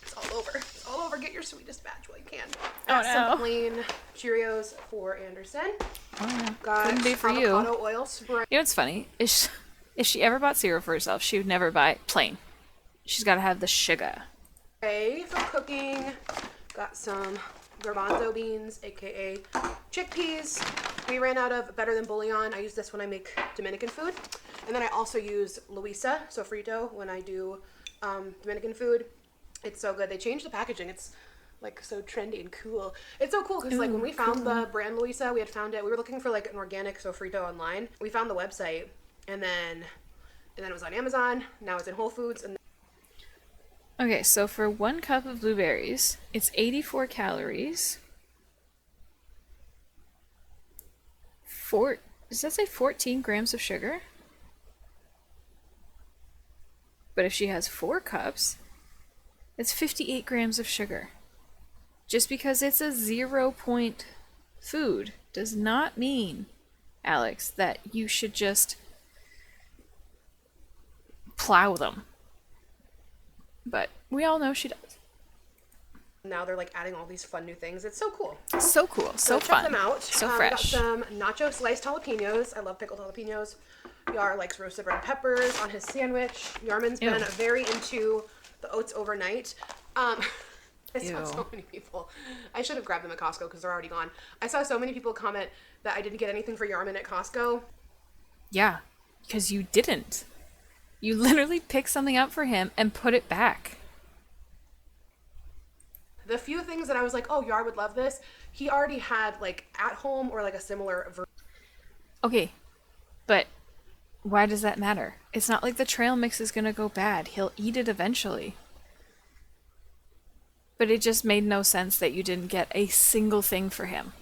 it's all over. It's all over. Get your sweetest batch while you can. Got some plain Cheerios for Anderson. Oh, no. Got Couldn't be for you. avocado oil spray. You know what's funny? If she ever bought cereal for herself, she would never buy plain. She's got to have the sugar. For cooking. Got some garbanzo beans, aka chickpeas. We ran out of Better Than Bouillon. I use this when I make Dominican food. And then I also use Luisa, sofrito, when I do Dominican food. It's so good. They changed the packaging. It's like so trendy and cool. It's so cool because like when we found the brand Luisa, we had found it. We were looking for like an organic sofrito online. We found the website, and then and then it was on Amazon. Now it's in Whole Foods. And Okay, so for 1 cup of blueberries, it's 84 calories. Does that say 14 grams of sugar? But if she has 4 cups, it's 58 grams of sugar. Just because it's a 0 point food does not mean, Alex, that you should just plow them. But we all know she does. now they're like adding all these fun new things. It's so cool. So cool, so check fun, them out. so We got fresh. some nacho sliced jalapenos. I love pickled jalapenos. Yar likes roasted red peppers on his sandwich. Yarman's been Ew. very into the oats overnight. I saw Ew. so many people. I should have grabbed them at Costco because they're already gone. I saw so many people comment that I didn't get anything for Yarman at Costco. Yeah, because you didn't. You literally picked something up for him and put it back. The few things that I was like, oh, Yar would love this, he already had like at home or like a similar version. Okay, but why does that matter? It's not like the trail mix is gonna go bad. He'll eat it eventually. But it just made no sense that you didn't get a single thing for him.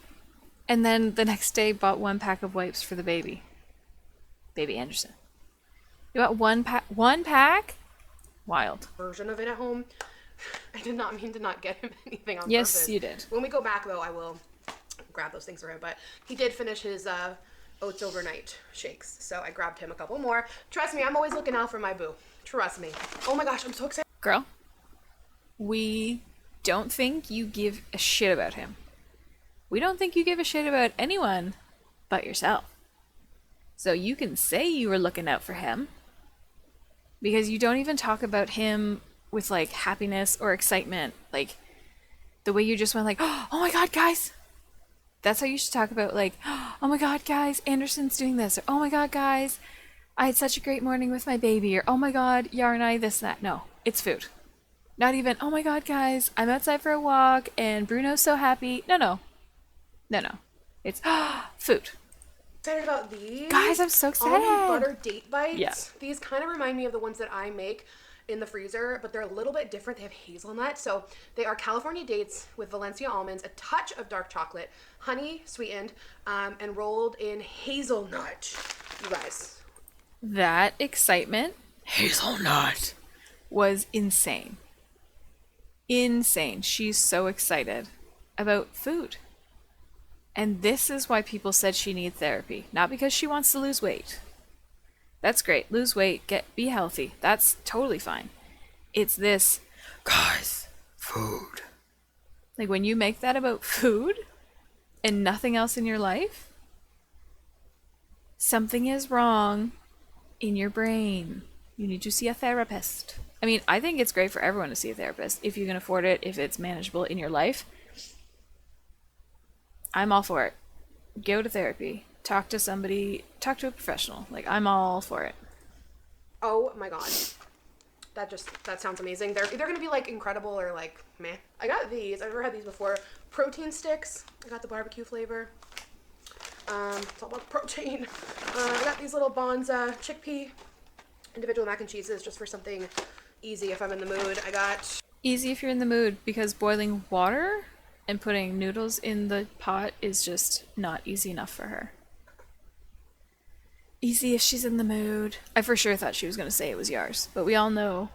And then the next day bought 1 pack of wipes for the baby. Baby Anderson. You got 1 pack? Wild. Version of it at home. I did not mean to not get him anything on Yes, purpose. you did. When we go back, though, I will grab those things for him. But he did finish his oats overnight shakes, so I grabbed him a couple more. Trust me, I'm always looking out for my boo. Trust me. Oh my gosh, I'm so excited. Girl, we don't think you give a shit about him. We don't think you give a shit about anyone but yourself. So you can say you were looking out for him because you don't even talk about him with like happiness or excitement, like the way you just went like, oh my god, guys. That's how you should talk about like, oh my god, guys, Anderson's doing this, or oh my god, guys, I had such a great morning with my baby, or oh my god, Yar and I this and that. No, it's food. Not even, oh my god, guys, I'm outside for a walk and Bruno's so happy. No. It's food. Excited about these. Guys, I'm so excited. Almond butter date bites. Yeah. These kind of remind me of the ones that I make in the freezer, but they're a little bit different. They have hazelnut. So they are California dates with Valencia almonds, a touch of dark chocolate, honey sweetened, and rolled in hazelnut. You guys. That excitement, hazelnut, was insane. Insane. She's so excited about food. And this is why people said she needs therapy. Not because she wants to lose weight. That's great. Lose weight, be healthy. That's totally fine. It's this, guys, food. Like when you make that about food and nothing else in your life, something is wrong in your brain. You need to see a therapist. I mean, I think it's great for everyone to see a therapist if you can afford it, if it's manageable in your life. I'm all for it. Go to therapy. Talk to somebody. Talk to a professional. Like, I'm all for it. Oh my god. That sounds amazing. They're either going to be like incredible or like meh. I got these. I've never had these before. Protein sticks. I got the barbecue flavor. It's all about protein. I got these little Bonza chickpea individual mac and cheeses just for something easy if I'm in the mood. I got Easy if you're in the mood, because boiling water and putting noodles in the pot is just not easy enough for her. Easy if she's in the mood. I for sure thought she was going to say it was Yar's, but we all know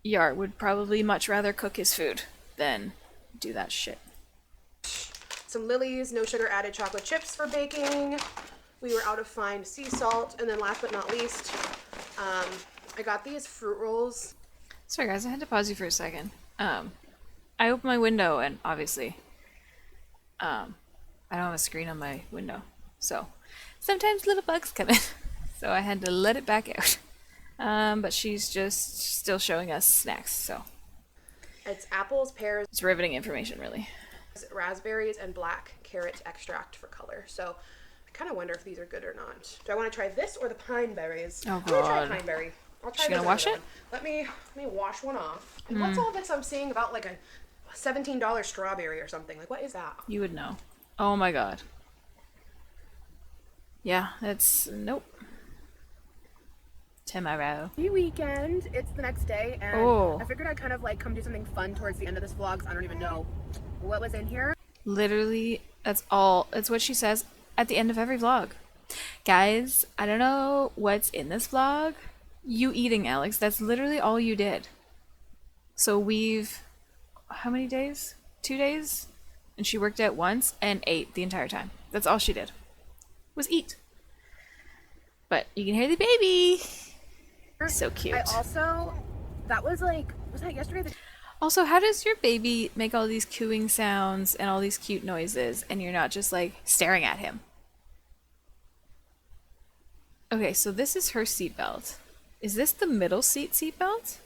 Yar would probably much rather cook his food than do that shit. some Lily's no sugar added chocolate chips for baking. We were out of fine sea salt. And then last but not least, I got these fruit rolls. Sorry guys, I had to pause you for a second. I opened my window and obviously I don't have a screen on my window. So sometimes little bugs come in. So I had to let it back out. But she's just still showing us snacks, so. It's apples, pears, It's riveting information, really. raspberries, and black carrot extract for color. So I kind of wonder if these are good or not. Do I want to try this or the pine berries? Oh, I'm going to try God. pine berry. I'll try She gonna this wash other it? one. Let me wash one off. And what's all this I'm seeing about like a $17 strawberry or something? Like, what is that? You would know. Oh my god. Yeah, it's... Nope. tomorrow. Weekend. It's the next day, and Oh, I figured I'd kind of like come do something fun towards the end of this vlog. 'Cause I don't even know what was in here. literally, that's all. It's what she says at the end of every vlog. Guys, I don't know what's in this vlog. You eating, Alex. That's literally all you did. So we've, how many days? 2 days? And she worked out once and ate the entire time. That's all she did. Was eat. But you can hear the baby. So cute. I also, that was that yesterday? Also, how does your baby make all these cooing sounds and all these cute noises and you're not just like staring at him? Okay, so this is her seatbelt. Is this the middle seat seatbelt?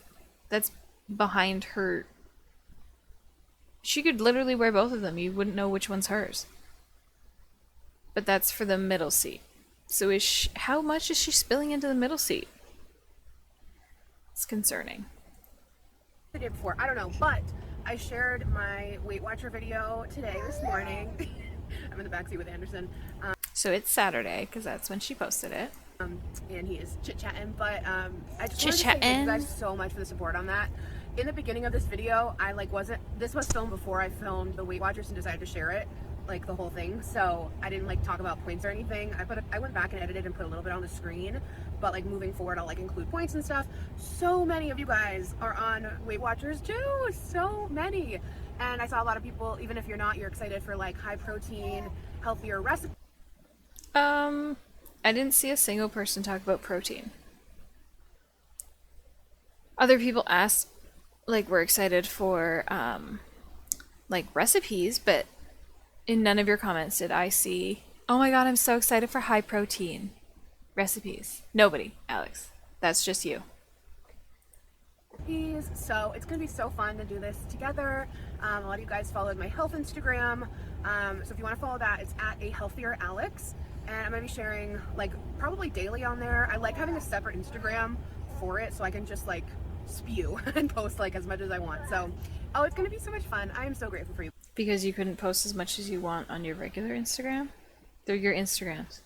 That's behind her. She could literally wear both of them. You wouldn't know which one's hers. But that's for the middle seat. So how much is she spilling into the middle seat? It's concerning. The day before, I don't know, but I shared my Weight Watcher video this morning. I'm in the backseat with Anderson. So it's Saturday, because that's when she posted it. And he is chit-chatting, but I just wanted to say Chit-chatting. thank you guys so much for the support on that. In the beginning of this video, this was filmed before I filmed the Weight Watchers and decided to share it, like the whole thing, so I didn't like talk about points or anything. I went back and edited and put a little bit on the screen, but like moving forward I'll like include points and stuff. So many of you guys are on Weight Watchers too, so many, and I saw a lot of people, even if you're not, you're excited for like high protein, healthier recipes. I didn't see a single person talk about protein. Other people asked, like, we're excited for, like, recipes, but in none of your comments did I see, oh my god, I'm so excited for high protein recipes. Nobody, Alex. That's just you. So it's gonna be so fun to do this together. A lot of you guys followed my health Instagram, so if you want to follow that, it's at a healthier Alex, and I'm gonna be sharing like probably daily on there. I like having a separate Instagram for it so I can just like spew and post like as much as I want. So it's gonna be so much fun. I am so grateful for you. Because you couldn't post as much as you want on your regular Instagram? They're your Instagrams.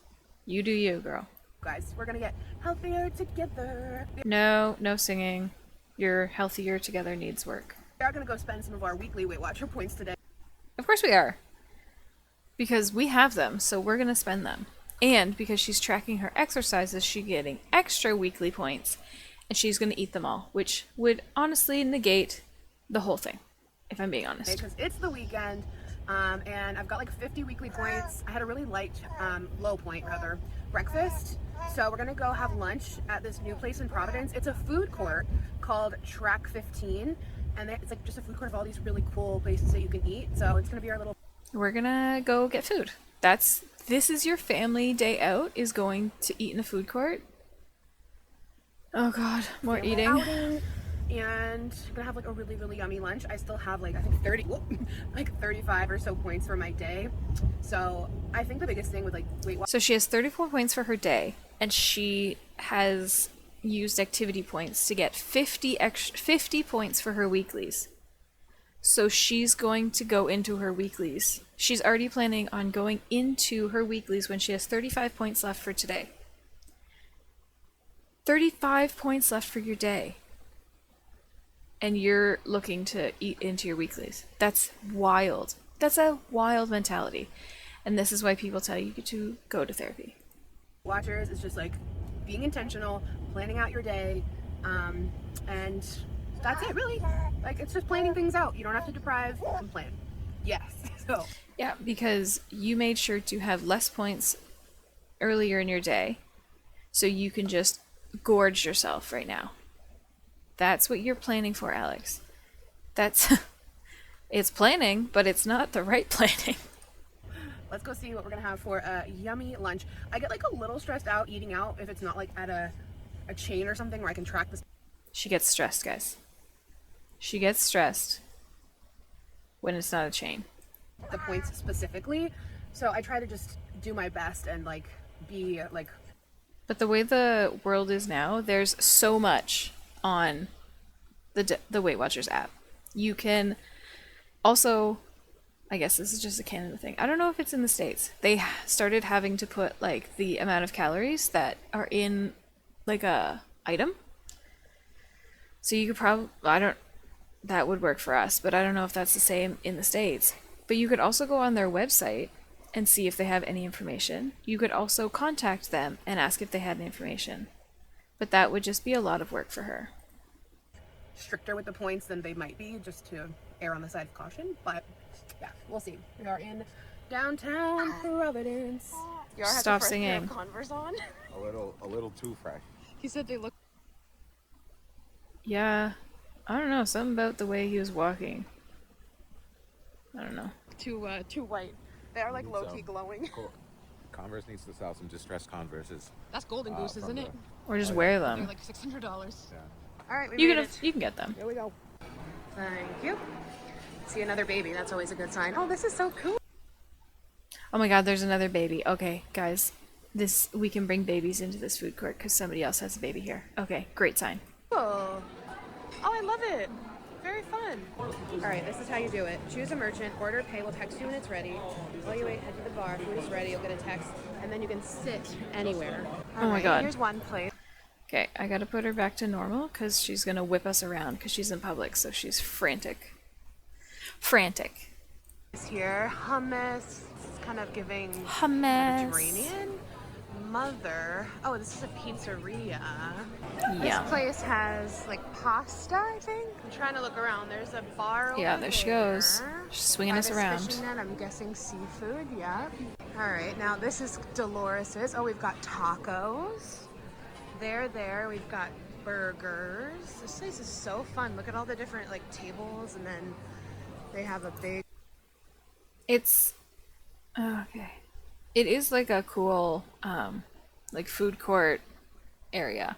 You do you, girl. Guys, we're gonna get healthier together. No singing. Your healthier together needs work. We are gonna go spend some of our weekly Weight Watcher points today. Of course we are. Because we have them, so we're going to spend them. And because she's tracking her exercises, she's getting extra weekly points. And she's going to eat them all, which would honestly negate the whole thing, if I'm being honest. Because it's the weekend, and I've got like 50 weekly points. I had a really light, low point rather, breakfast. So we're gonna go have lunch at this new place in Providence. It's a food court called Track 15, and it's like just a food court of all these really cool places that you can eat. So it's gonna be our little. We're gonna go get food. This is your family day out, is going to eat in a food court. Oh god, more eating. Outing, and I'm gonna have like a really, really yummy lunch. I still have like, I think 35 or so points for my day. So I think the biggest thing with like Weight Watchers. So she has 34 points for her day, and she has used activity points to get 50 points for her weeklies. So she's going to go into her weeklies. She's already planning on going into her weeklies when she has 35 points left for today. 35 points left for your day. And you're looking to eat into your weeklies. That's wild. That's a wild mentality. And this is why people tell you to go to therapy. Watchers is just like being intentional, planning out your day, and that's it really. Like it's just planning things out. You don't have to deprive and plan. Yes. So yeah, because you made sure to have less points earlier in your day, so you can just gorge yourself right now. That's what you're planning for, Alex. It's planning, but it's not the right planning. Let's go see what we're gonna have for a yummy lunch. I get like a little stressed out eating out if it's not like at a chain or something where I can track this. She gets stressed, guys. She gets stressed when it's not a chain. The points specifically. So I try to just do my best and like be like. But the way the world is now, there's so much on the Weight Watchers app. You can also, I guess this is just a Canada thing. I don't know if it's in the States. They started having to put like the amount of calories that are in like a item. So you could probably, I don't, that would work for us, but I don't know if that's the same in the States. But you could also go on their website and see if they have any information. You could also contact them and ask if they had any information. But that would just be a lot of work for her. Stricter with the points than they might be, just to err on the side of caution. But yeah, we'll see. We are in downtown Providence. Yar had Stop the first singing. Pair of Converse on. A little too fresh. He said they look. Yeah, I don't know, something about the way he was walking. I don't know. Too white. They are like low-key glowing. Cool. Converse needs to sell some distressed Converses. That's Golden Goose, isn't it? Or just wear They're them. like $600. Yeah. All right, You can get them. Here we go. Thank you. See another baby. That's always a good sign. Oh, this is so cool. Oh my god, there's another baby. Okay, guys. We can bring babies into this food court because somebody else has a baby here. Okay, great sign. Oh, I love it. Very fun. All right, this is how you do it. Choose a merchant, order, pay. We'll text you when it's ready. While you wait, head to the bar. Food is ready. You'll get a text, and then you can sit anywhere. Oh my god. Here's one plate. Okay, I gotta put her back to normal because she's gonna whip us around because she's in public, so she's frantic. Frantic. Here, hummus. It's kind of giving Hummus. Mediterranean. Mother. Oh, this is a pizzeria. Yeah. This place has like pasta, I think. I'm trying to look around. There's a bar over Yeah, there she goes. She's swinging us Private around. fishing net, I'm guessing seafood. Yeah. All right, now this is Dolores's. Oh, we've got tacos. There. We've got burgers. This place is so fun. Look at all the different like tables, and then they have a big. It's okay. It is like a cool, like food court area.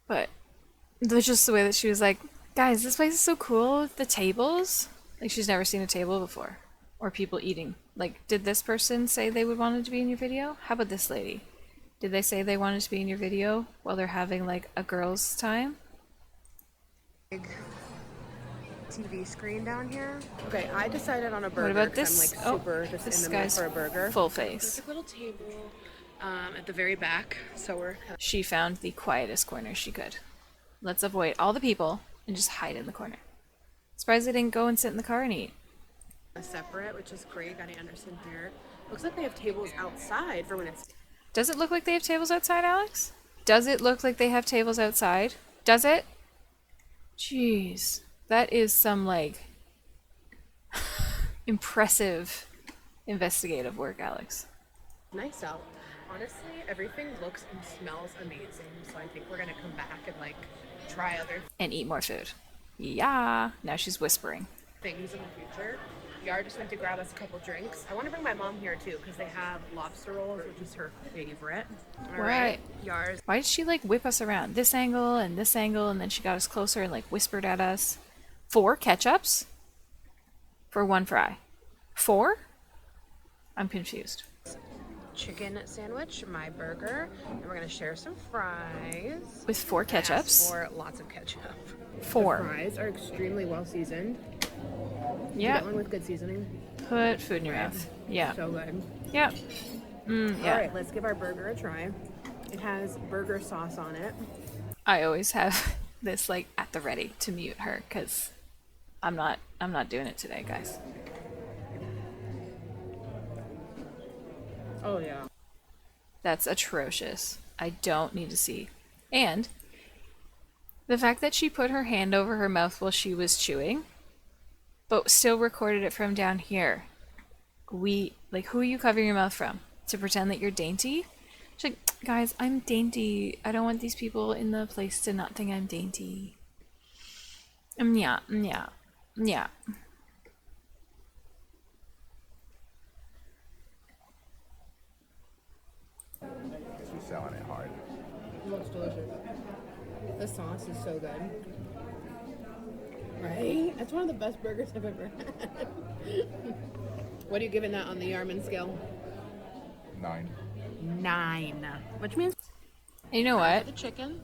But there's just the way that she was like, guys, this place is so cool with the tables. Like she's never seen a table before. Or people eating. Like, did this person say they would wanted to be in your video? How about this lady? Did they say they wanted to be in your video while they're having like a girl's time? Big TV screen down here. Okay, I decided on a burger. What about this? I'm like super just this in the mood guy's for a burger. full face. There's a little table at the very back, so we're She found the quietest corner she could. Let's avoid all the people and just hide in the corner. Surprised they didn't go and sit in the car and eat. separate, which is great. Got Anderson here. Looks like they have tables outside for when it's. Does it look like they have tables outside, Alex? Does it look like they have tables outside? Does it? Jeez. That is some, like, impressive investigative work, Alex. Nice out. Honestly, everything looks and smells amazing, so I think we're gonna come back and like try other And eat more food. Yeah. Now she's whispering. things in the future. Yar just went to grab us a couple drinks. I want to bring my mom here too because they have lobster rolls, which is her favorite. All right, Yar's. Why did she, like, whip us around this angle, and then she got us closer and, like, whispered at us? 4 ketchups? For 1 fry. 4? I'm confused. Chicken sandwich, my burger, and we're gonna share some fries. With 4 ketchups? Or lots of ketchup. 4. The fries are extremely well seasoned. Yeah. Get one with good seasoning. Put food in your mouth. Yeah. So good. Yeah. Yeah. All right, let's give our burger a try. It has burger sauce on it. I always have this, like, at the ready to mute her because I'm not doing it today, guys. Oh yeah. That's atrocious. I don't need to see. And the fact that she put her hand over her mouth while she was chewing, but still recorded it from down here. Who are you covering your mouth from? To pretend that you're dainty? She's like, guys, I'm dainty. I don't want these people in the place to not think I'm dainty. Yeah. She's selling it hard. It looks delicious. The sauce is so good. Right? That's one of the best burgers I've ever had. What are you giving that on the Yarman scale? 9. 9. Which means And you know what? the chicken.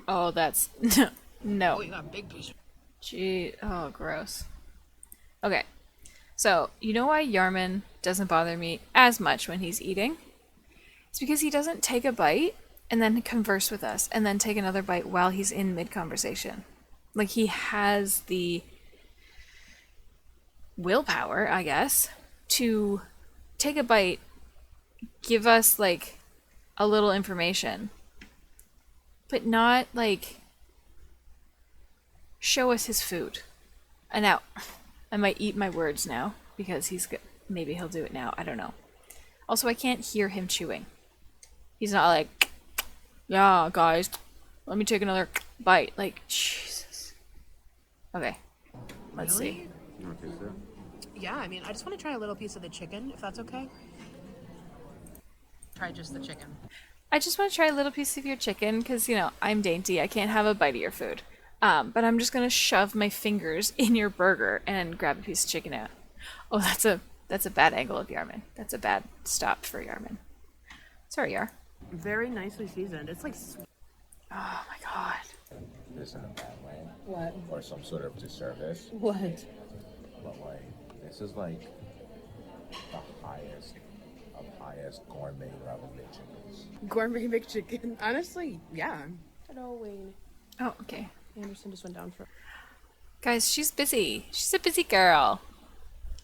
Oh, that's... Oh, no. you got a big piece. Gee, oh, gross. Okay, so you know why Yarman doesn't bother me as much when he's eating? It's because he doesn't take a bite and then converse with us and then take another bite while he's in mid-conversation. Like, he has the willpower, I guess, to take a bite, give us like a little information, but not like show us his food. And now, I might eat my words now because maybe he'll do it now. I don't know. Also, I can't hear him chewing. He's not like, yeah, guys, let me take another bite. Like, Jesus. Okay, let's see. You want to taste it? Yeah, I mean, I just want to try a little piece of the chicken, if that's okay. Try just the chicken. I just want to try a little piece of your chicken because, I'm dainty. I can't have a bite of your food. But I'm just going to shove my fingers in your burger and grab a piece of chicken out. Oh, that's a bad angle of Yarman. That's a bad stop for Yarman. Sorry, Yar. Very nicely seasoned. It's like... Oh my god. This in a bad way. What? Or some sort of disservice. What? But like, this is like the highest of highest gourmet level chickens. Gourmet McChicken. Honestly, yeah. Hello, Wayne. Oh, okay. Anderson just went down for... Guys, she's busy. She's a busy girl.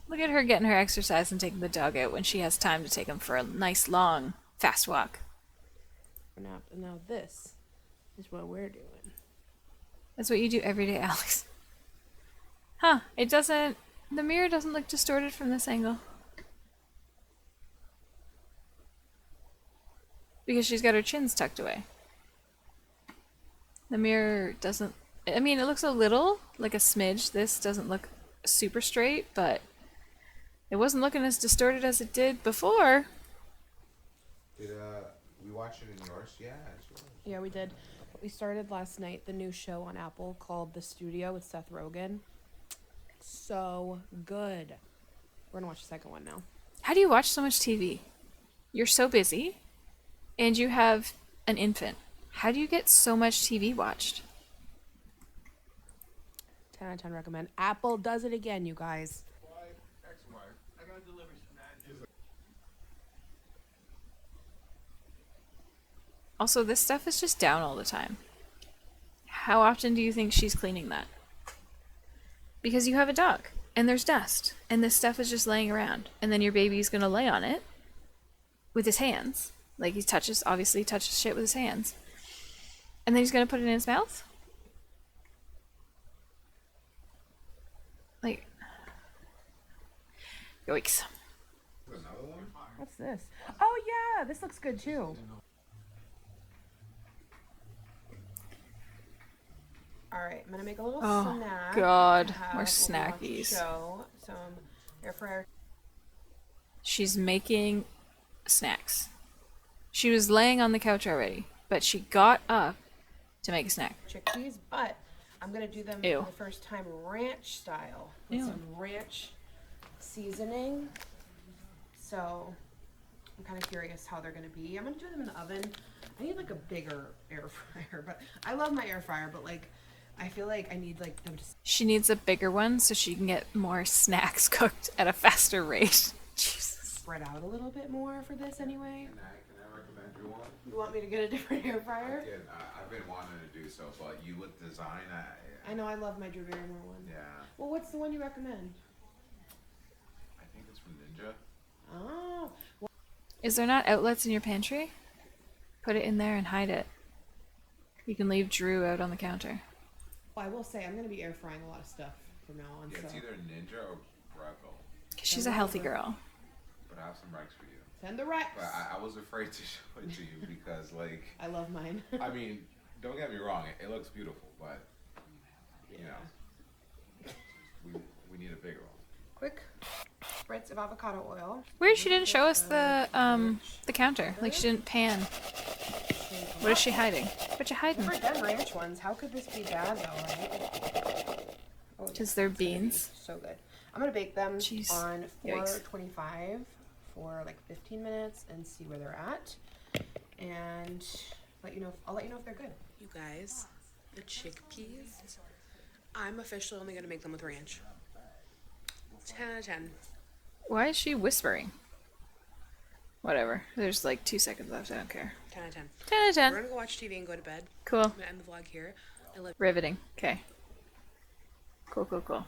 Look at her getting her exercise and taking the dog out when she has time to take him for a nice, long, fast walk. nap. And now this is what we're doing. That's what you do every day, Alex. Huh, the mirror doesn't look distorted from this angle. Because she's got her chins tucked away. The mirror doesn't, it looks a little, like a smidge. This doesn't look super straight, but it wasn't looking as distorted as it did before. Did we watch it in yours? Yeah, it's yours. Yeah, we did. We started last night the new show on Apple called The Studio with Seth Rogen. So good. We're gonna watch the second one now. How do you watch so much TV? You're so busy, and you have an infant. How do you get so much TV watched? 10 out of 10 recommend. Apple does it again, you guys. Also, this stuff is just down all the time. How often do you think she's cleaning that? Because you have a dog, and there's dust, and this stuff is just laying around, and then your baby's gonna lay on it with his hands. Like, he obviously touches shit with his hands. And then he's gonna put it in his mouth? Like, yikes. Another one? What's this? Oh yeah, this looks good too. All right, I'm gonna make a little snack. God, to have more when we watch the snackies. Show some air fryer. She's making snacks. She was laying on the couch already, but she got up to make a snack. Chickpeas, but I'm gonna do them Ew. for the first time ranch style with Ew. some ranch seasoning. So I'm kind of curious how they're gonna be. I'm gonna do them in the oven. I need like a bigger air fryer, but I love my air fryer, but like I feel like I need like them to She needs a bigger one so she can get more snacks cooked at a faster rate. Jesus. spread out a little bit more for this anyway. Can I recommend you one? You want me to get a different air fryer? Again, I've been wanting to do so, but you would design I know I love my Drew Barrymore one. Yeah. Well, what's the one you recommend? I think it's from Ninja. Oh, well, Is there not outlets in your pantry? Put it in there and hide it. You can leave Drew out on the counter. I will say I'm going to be air frying a lot of stuff from now on. Yeah, So it's either Ninja or Bravo. 'Cause she's a healthy girl. But I have some Rex for you. send the Rex. But I was afraid to show it to you because, like, I love mine. I mean, don't get me wrong, it looks beautiful, but, you know, we need a bigger one. Quick spritz of avocado oil. Weird she didn't show us the counter. Like, she didn't pan. What is she hiding? What you hiding? Never done ranch ones. How could this be bad though, right? Oh, Because they're beans. so good. I'm gonna bake them Jeez. on Yikes. 425 for like 15 minutes and see where they're at, and I'll let you know if they're good. You guys, the chickpeas. I'm officially only gonna make them with ranch. 10 out of 10. Why is she whispering? Whatever. There's like 2 seconds left. I don't care. 10 out of 10. 10 out of 10. We're gonna go watch TV and go to bed. Cool. I'm gonna end the vlog here. I love. Riveting. Okay. Cool, cool, cool.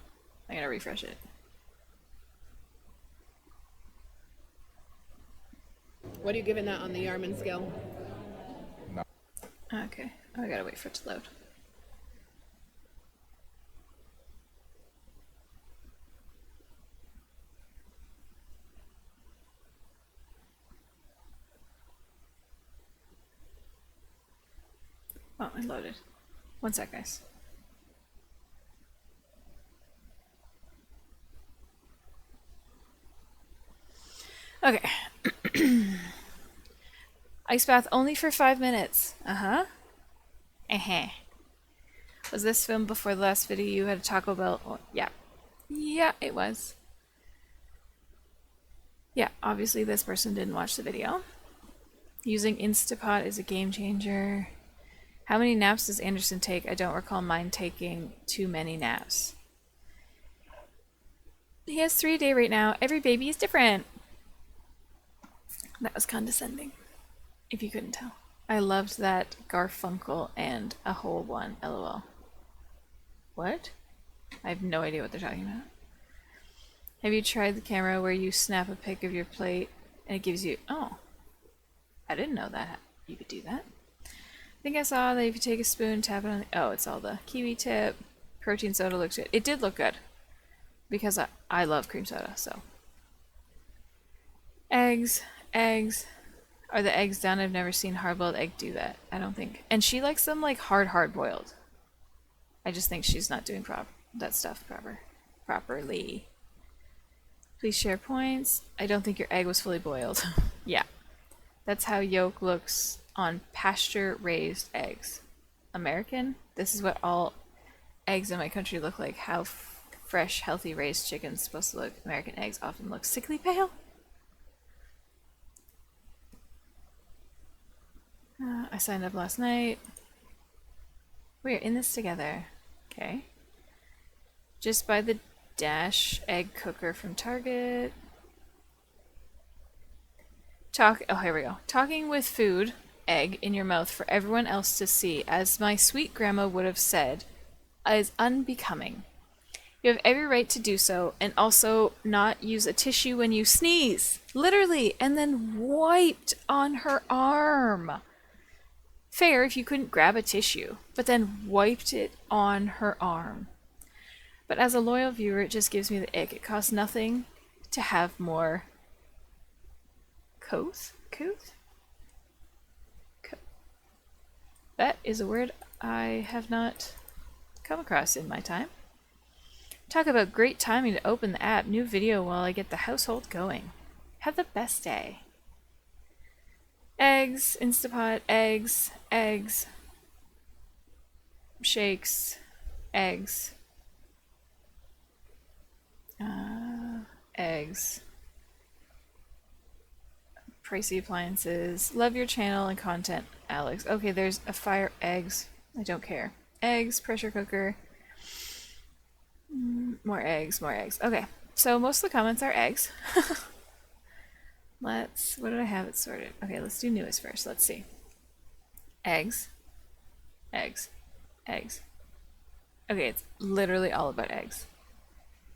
I'm gonna refresh it. What are you giving that on the Yarman scale? No. Okay. Oh, I gotta wait for it to load. Oh, it loaded. One sec, guys. Okay. Ice bath only for 5 minutes. Uh-huh. Uh-huh. Was this filmed before the last video you had a Taco Bell? Oh, yeah. Yeah, it was. Yeah, obviously this person didn't watch the video. Using Instapot is a game changer. How many naps does Anderson take? I don't recall mine taking too many naps. He has 3 a day right now. Every baby is different. That was condescending, if you couldn't tell. I loved that Garfunkel and a whole one, lol. What? I have no idea what they're talking about. Have you tried the camera where you snap a pic of your plate and it gives you... Oh. I didn't know that you could do that. I think I saw that if you take a spoon, tap it on the... Oh, it's all the kiwi tip. Protein soda looks good. It did look good. Because I love cream soda, so... Eggs. Eggs. Are the eggs done? I've never seen hard-boiled egg do that. I don't think. And she likes them like hard-boiled. I just think she's not doing that stuff properly. Please share points. I don't think your egg was fully boiled. Yeah. That's how yolk looks on pasture-raised eggs. American? This is what all eggs in my country look like. How fresh, healthy raised chicken's supposed to look. American eggs often look sickly pale. I signed up last night. We're in this together. Okay. Just buy the Dash egg cooker from Target. Oh, here we go. Talking with food, egg, in your mouth for everyone else to see, as my sweet grandma would have said, is unbecoming. You have every right to do so, and also not use a tissue when you sneeze. Literally, and then wiped on her arm. Fair if you couldn't grab a tissue, but then wiped it on her arm. But as a loyal viewer, it just gives me the ick. It costs nothing to have more couth? That is a word I have not come across in my time. Talk about great timing to open the app. New video while I get the household going. Have the best day. Eggs, Instapot, eggs, eggs, shakes, eggs, eggs, pricey appliances. Love your channel and content, Alex. Okay, there's a fire. Eggs. I don't care. Eggs, pressure cooker. More eggs, more eggs. Okay, so most of the comments are eggs. What did I have it sorted? Okay, let's do newest first. Let's see. Eggs. Eggs. Eggs. Okay, it's literally all about eggs.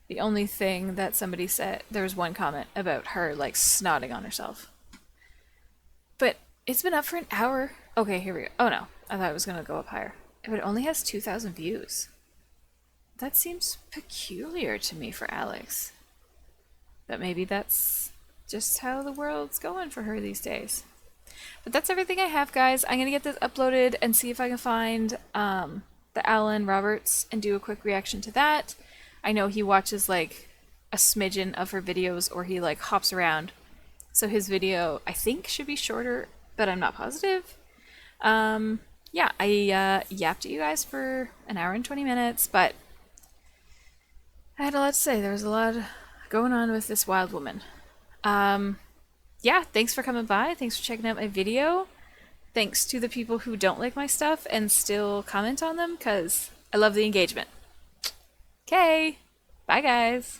The only thing that somebody said, there was one comment about her, like, snotting on herself. But it's been up for an hour. Okay, here we go. Oh no, I thought it was gonna go up higher. But it only has 2,000 views. That seems peculiar to me for Alex. But maybe that's just how the world's going for her these days. But that's everything I have, guys. I'm gonna get this uploaded and see if I can find the Alan Roberts and do a quick reaction to that. I know he watches like a smidgen of her videos, or he like hops around, so his video I think should be shorter, but I'm not positive. Yeah, I yapped at you guys for an hour and 20 minutes, but I had a lot to say. There was a lot going on with this wild woman. Yeah, thanks for coming by. Thanks for checking out my video. Thanks to the people who don't like my stuff and still comment on them, because I love the engagement. Okay, bye guys.